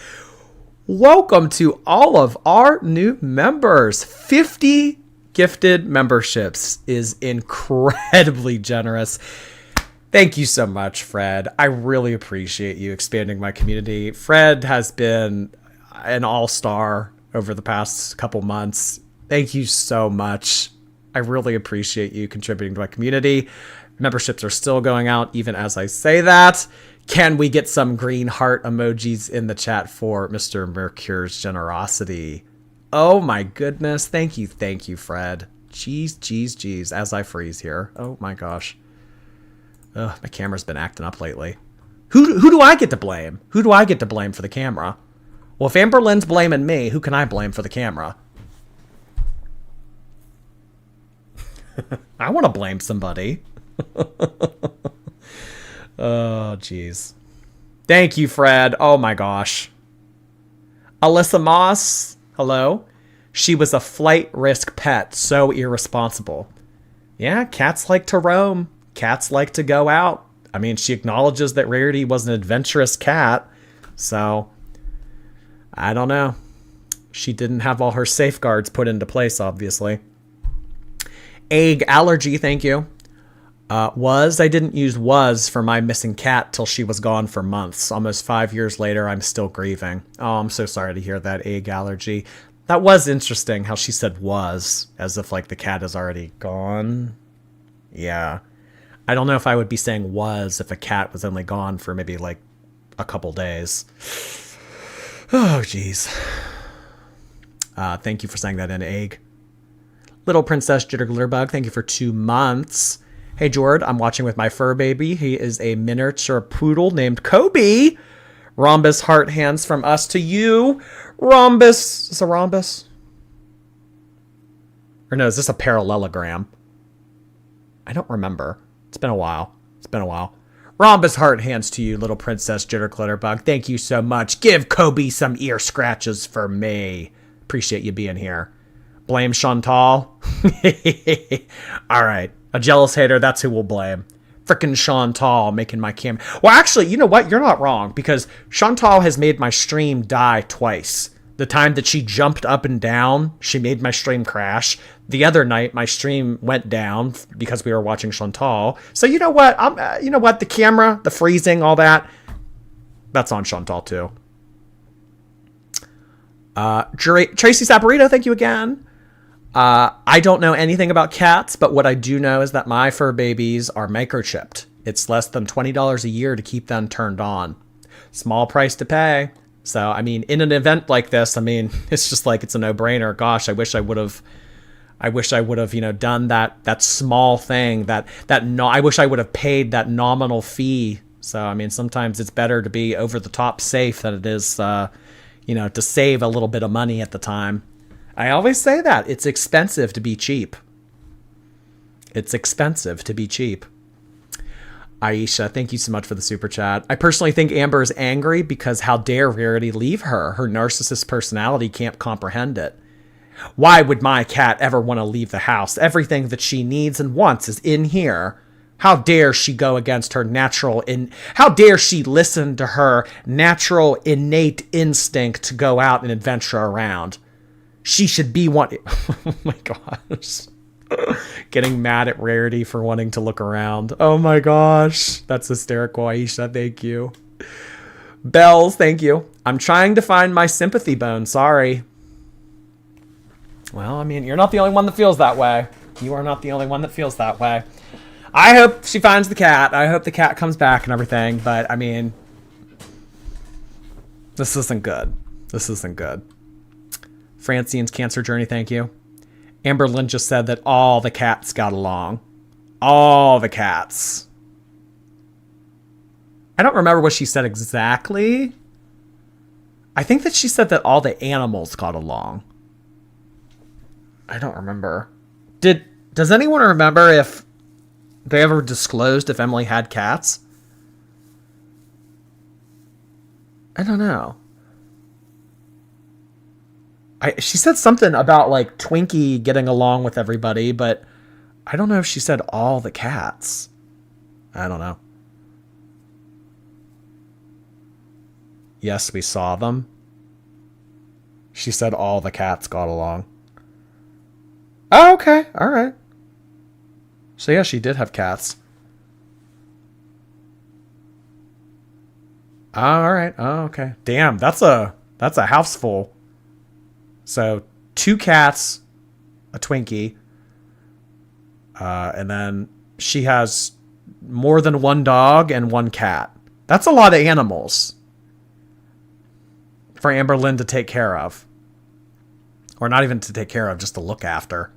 Speaker 1: Welcome to all of our new members. 50 gifted memberships is incredibly generous. Thank you so much, Fred. I really appreciate you expanding my community. Fred has been an all-star over the past couple months. Thank you so much. I really appreciate you contributing to my community. Memberships are still going out even as I say that. Can we get some green heart emojis in the chat for Mr. Mercure's generosity? Oh my goodness. Thank you, Fred. Jeez, as I freeze here. Oh my gosh. Ugh, my camera's been acting up lately. Who do I get to blame? Who do I get to blame for the camera? Well, if Amberlynn's blaming me, who can I blame for the camera? I want to blame somebody. Oh, jeez. Thank you, Fred. Oh, my gosh. Alyssa Moss. Hello. She was a flight risk pet. So irresponsible. Yeah, cats like to roam. Cats like to go out. I mean, she acknowledges that Rarity was an adventurous cat. So, I don't know. She didn't have all her safeguards put into place, obviously. Egg allergy, thank you. I didn't use was for my missing cat till she was gone for months. Almost 5 years later, I'm still grieving. Oh, I'm so sorry to hear that, egg allergy. That was interesting how she said was, as if like the cat is already gone. Yeah. I don't know if I would be saying was if a cat was only gone for maybe like a couple days. Oh, jeez. Thank you for saying that in, egg. Little Princess Jitterglitterbug, thank you for 2 months. Hey, Jord, I'm watching with my fur baby. He is a miniature poodle named Kobe. Rhombus heart hands from us to you. Rhombus. Is this a rhombus? Or no, is this a parallelogram? I don't remember. It's been a while. Rhombus heart hands to you, Little Princess Jitterglitterbug. Thank you so much. Give Kobe some ear scratches for me. Appreciate you being here. Blame Shantal. All right. A jealous hater, that's who we'll blame. Frickin' Shantal making my camera. Well, actually, you know what? You're not wrong, because Shantal has made my stream die twice. The time that she jumped up and down, she made my stream crash. The other night, my stream went down because we were watching Shantal. So you know what? The camera, the freezing, all that, that's on Shantal too. Tracy Saporito, thank you again. I don't know anything about cats, but what I do know is that my fur babies are microchipped. It's less than $20 a year to keep them turned on. Small price to pay. So, I mean, in an event like this, I mean, it's just like, it's a no-brainer. Gosh, I wish I would have, done that small thing, I wish I would have paid that nominal fee. So, I mean, sometimes it's better to be over the top safe than it is, to save a little bit of money at the time. I always say that. It's expensive to be cheap. Aisha, thank you so much for the super chat. I personally think Amber is angry because how dare Rarity leave her? Her narcissist personality can't comprehend it. Why would my cat ever want to leave the house? Everything that she needs and wants is in here. How dare she go against her how dare she listen to her natural innate instinct to go out and adventure around? She should be one. Oh my gosh. Getting mad at Rarity for wanting to look around. Oh my gosh. That's hysterical, Aisha. Thank you. Bells, thank you. I'm trying to find my sympathy bone. Sorry. Well, I mean, you're not the only one that feels that way. You are not the only one that feels that way. I hope she finds the cat. I hope the cat comes back and everything. But, I mean, this isn't good. This isn't good. Francine's cancer journey, thank you. Amberlynn just said that all the cats got along. All the cats. I don't remember what she said exactly. I think that she said that all the animals got along. I don't remember. Does anyone remember if they ever disclosed if Emily had cats? I don't know. She said something about like Twinkie getting along with everybody, but I don't know if she said all the cats. I don't know. Yes, we saw them. She said all the cats got along. Oh, okay. All right. So yeah, she did have cats. All right. Oh, okay. Damn, that's a house full. So 2 cats, a Twinkie, and then she has more than 1 dog and 1 cat. That's a lot of animals for Amberlynn to take care of. Or not even to take care of, just to look after.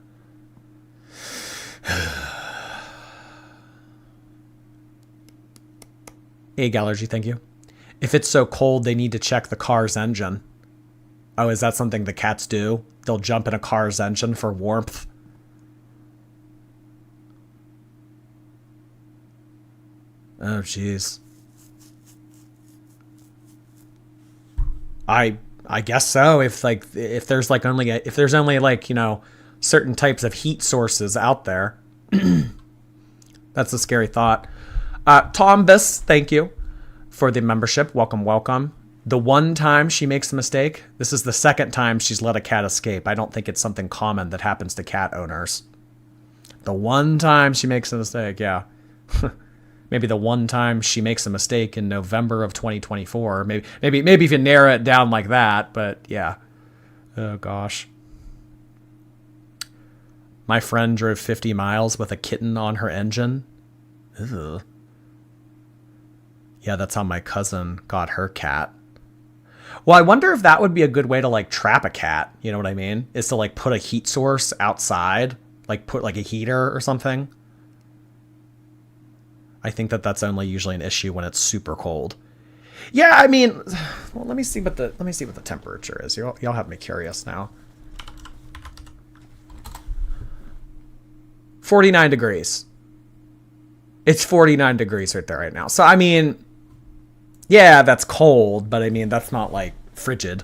Speaker 1: Egg allergy, thank you. If it's so cold, they need to check the car's engine. Oh, is that something the cats do? They'll jump in a car's engine for warmth. Oh, jeez. I guess so. If there's only like, you know, certain types of heat sources out there. That's a scary thought. Tom Biss, thank you for the membership. Welcome, welcome. The one time she makes a mistake, this is the second time she's let a cat escape. I don't think it's something common that happens to cat owners. The one time she makes a mistake, yeah. Maybe the one time she makes a mistake in November of 2024. Maybe if you narrow it down like that, but yeah. Oh gosh. My friend drove 50 miles with a kitten on her engine. Ugh. Yeah, that's how my cousin got her cat. Well, I wonder if that would be a good way to like trap a cat. You know what I mean? Is to like put a heat source outside, like put like a heater or something. I think that that's only usually an issue when it's super cold. Yeah, I mean, well, let me see what the temperature is. Y'all have me curious now. 49 degrees. It's 49 degrees right there right now. So I mean, yeah, that's cold, but I mean that's not like frigid.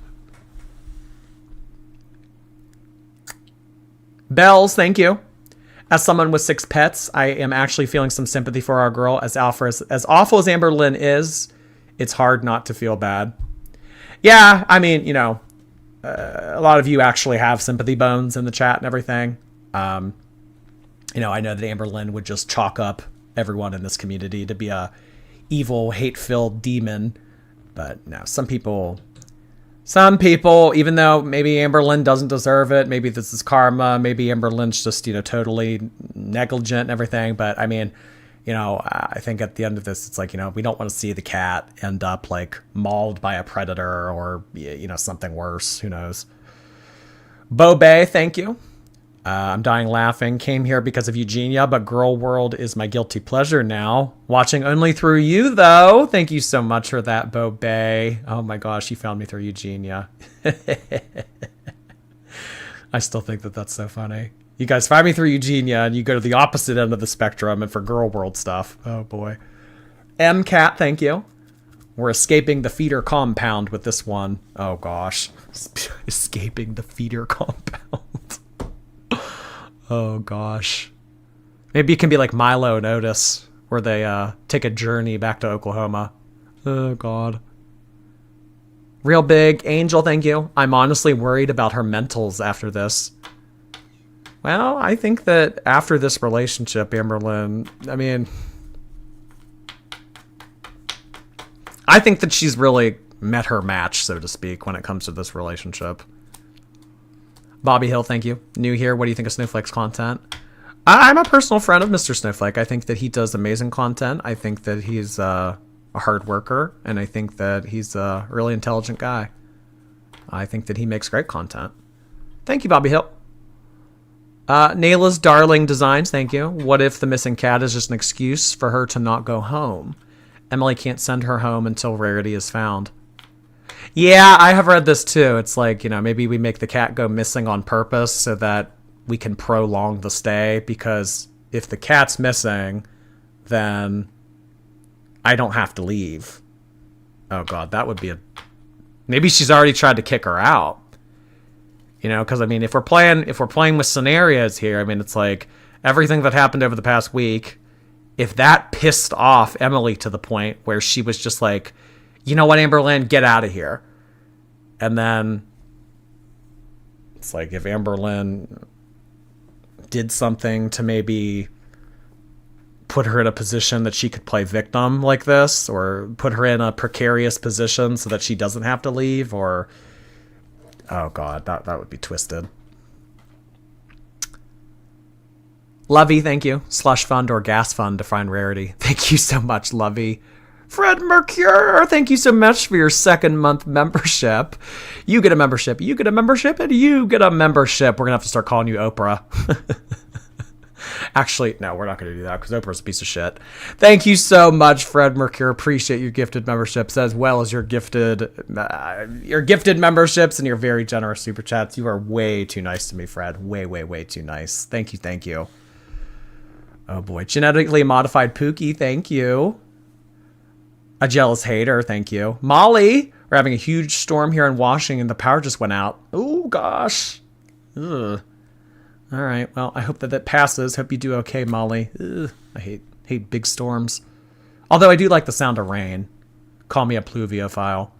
Speaker 1: Bells, thank you. As someone with 6 pets, I am actually feeling some sympathy for our girl. As awful as Amberlynn is, it's hard not to feel bad. Yeah, I mean, you know, a lot of you actually have sympathy bones in the chat and everything. You know, I know that Amberlynn would just chalk up everyone in this community to be a evil, hate-filled demon. But no, some people, even though maybe Amberlynn doesn't deserve it, maybe this is karma, maybe Amberlynn's just, you know, totally negligent and everything. But I mean, you know, I think at the end of this, it's like, you know, we don't want to see the cat end up like mauled by a predator or, you know, something worse. Who knows? Bo Bay, thank you. I'm dying laughing. Came here because of Eugenia, but Girl World is my guilty pleasure now. Watching only through you, though. Thank you so much for that, Bo Bay. Oh my gosh, you found me through Eugenia. I still think that that's so funny. You guys find me through Eugenia, and you go to the opposite end of the spectrum, and for Girl World stuff. Oh boy. M Cat, thank you. We're escaping the feeder compound with this one. Oh gosh. Escaping the feeder compound. Oh gosh. Maybe it can be like Milo and Otis, where they take a journey back to Oklahoma. Oh god. Real big. Angel, thank you. I'm honestly worried about her mentals after this. Well, I think that after this relationship, Amberlynn, I mean, I think that she's really met her match, so to speak, when it comes to this relationship. Bobby Hill, thank you. New here. What do you think of Snowflake's content? I'm a personal friend of Mr. Snowflake. I think that he does amazing content. I think that he's a hard worker, and I think that he's a really intelligent guy. I think that he makes great content. Thank you, Bobby Hill. Nayla's Darling Designs, thank you. What if the missing cat is just an excuse for her to not go home? Emily can't send her home until Rarity is found. Yeah, I have read this too. It's like, maybe we make the cat go missing on purpose so that we can prolong the stay, because if the cat's missing, then I don't have to leave. Oh God, that would be maybe she's already tried to kick her out. Because if we're playing with scenarios here, it's like everything that happened over the past week, if that pissed off Emily to the point where she was just like, you know what, Amberlynn, get out of here. And then it's like if Amberlynn did something to maybe put her in a position that she could play victim like this, or put her in a precarious position so that she doesn't have to leave, or oh God, that would be twisted. Lovey, thank you. Slush fund or gas fund to find Rarity. Thank you so much, Lovey. Fred Mercure, thank you so much for your 2nd month membership. You get a membership, you get a membership, and you get a membership. We're going to have to start calling you Oprah. Actually, no, we're not going to do that because Oprah's a piece of shit. Thank you so much, Fred Mercure. Appreciate your gifted memberships as well as your gifted memberships and your very generous super chats. You are way too nice to me, Fred. Way, way, way too nice. Thank you, thank you. Oh boy, genetically modified Pookie, thank you. A jealous hater, thank you. Molly, we're having a huge storm here in Washington. The power just went out. Oh gosh. Ugh. All right, well, I hope that passes. Hope you do okay, Molly. Ugh, I hate big storms. Although I do like the sound of rain. Call me a pluviophile.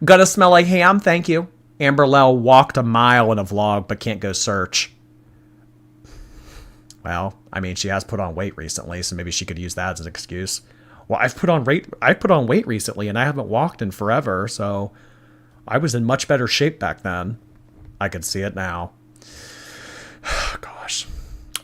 Speaker 1: Gonna smell like ham, thank you. Amberlynn walked a mile in a vlog, but can't go search. Well, she has put on weight recently, so maybe she could use that as an excuse. Well, I've put on weight recently, and I haven't walked in forever, so I was in much better shape back then. I can see it now. Gosh.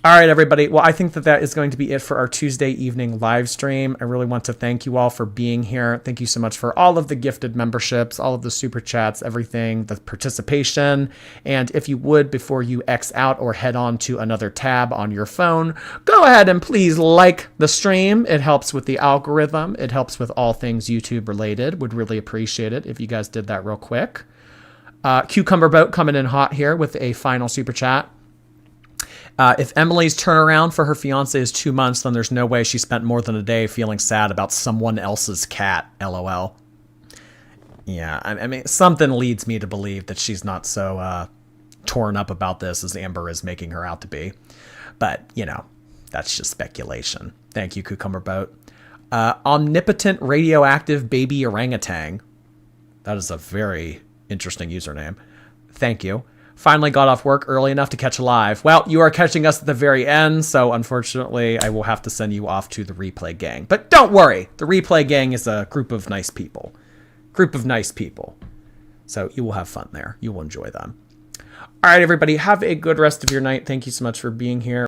Speaker 1: All right, everybody. Well, I think that is going to be it for our Tuesday evening live stream. I really want to thank you all for being here. Thank you so much for all of the gifted memberships, all of the super chats, everything, the participation. And if you would, before you X out or head on to another tab on your phone, go ahead and please like the stream. It helps with the algorithm. It helps with all things YouTube related. Would really appreciate it if you guys did that real quick. Cucumber Boat coming in hot here with a final super chat. If Emily's turnaround for her fiance is 2 months, then there's no way she spent more than a day feeling sad about someone else's cat. LOL. Yeah, something leads me to believe that she's not so torn up about this as Amber is making her out to be. But, that's just speculation. Thank you, Cucumber Boat. Omnipotent radioactive baby orangutan. That is a very interesting username. Thank you. Finally got off work early enough to catch a live. Well, you are catching us at the very end, so unfortunately I will have to send you off to the replay gang. But don't worry, the replay gang is a group of nice people. So you will have fun there. You will enjoy them. All right, everybody, have a good rest of your night. Thank you so much for being here.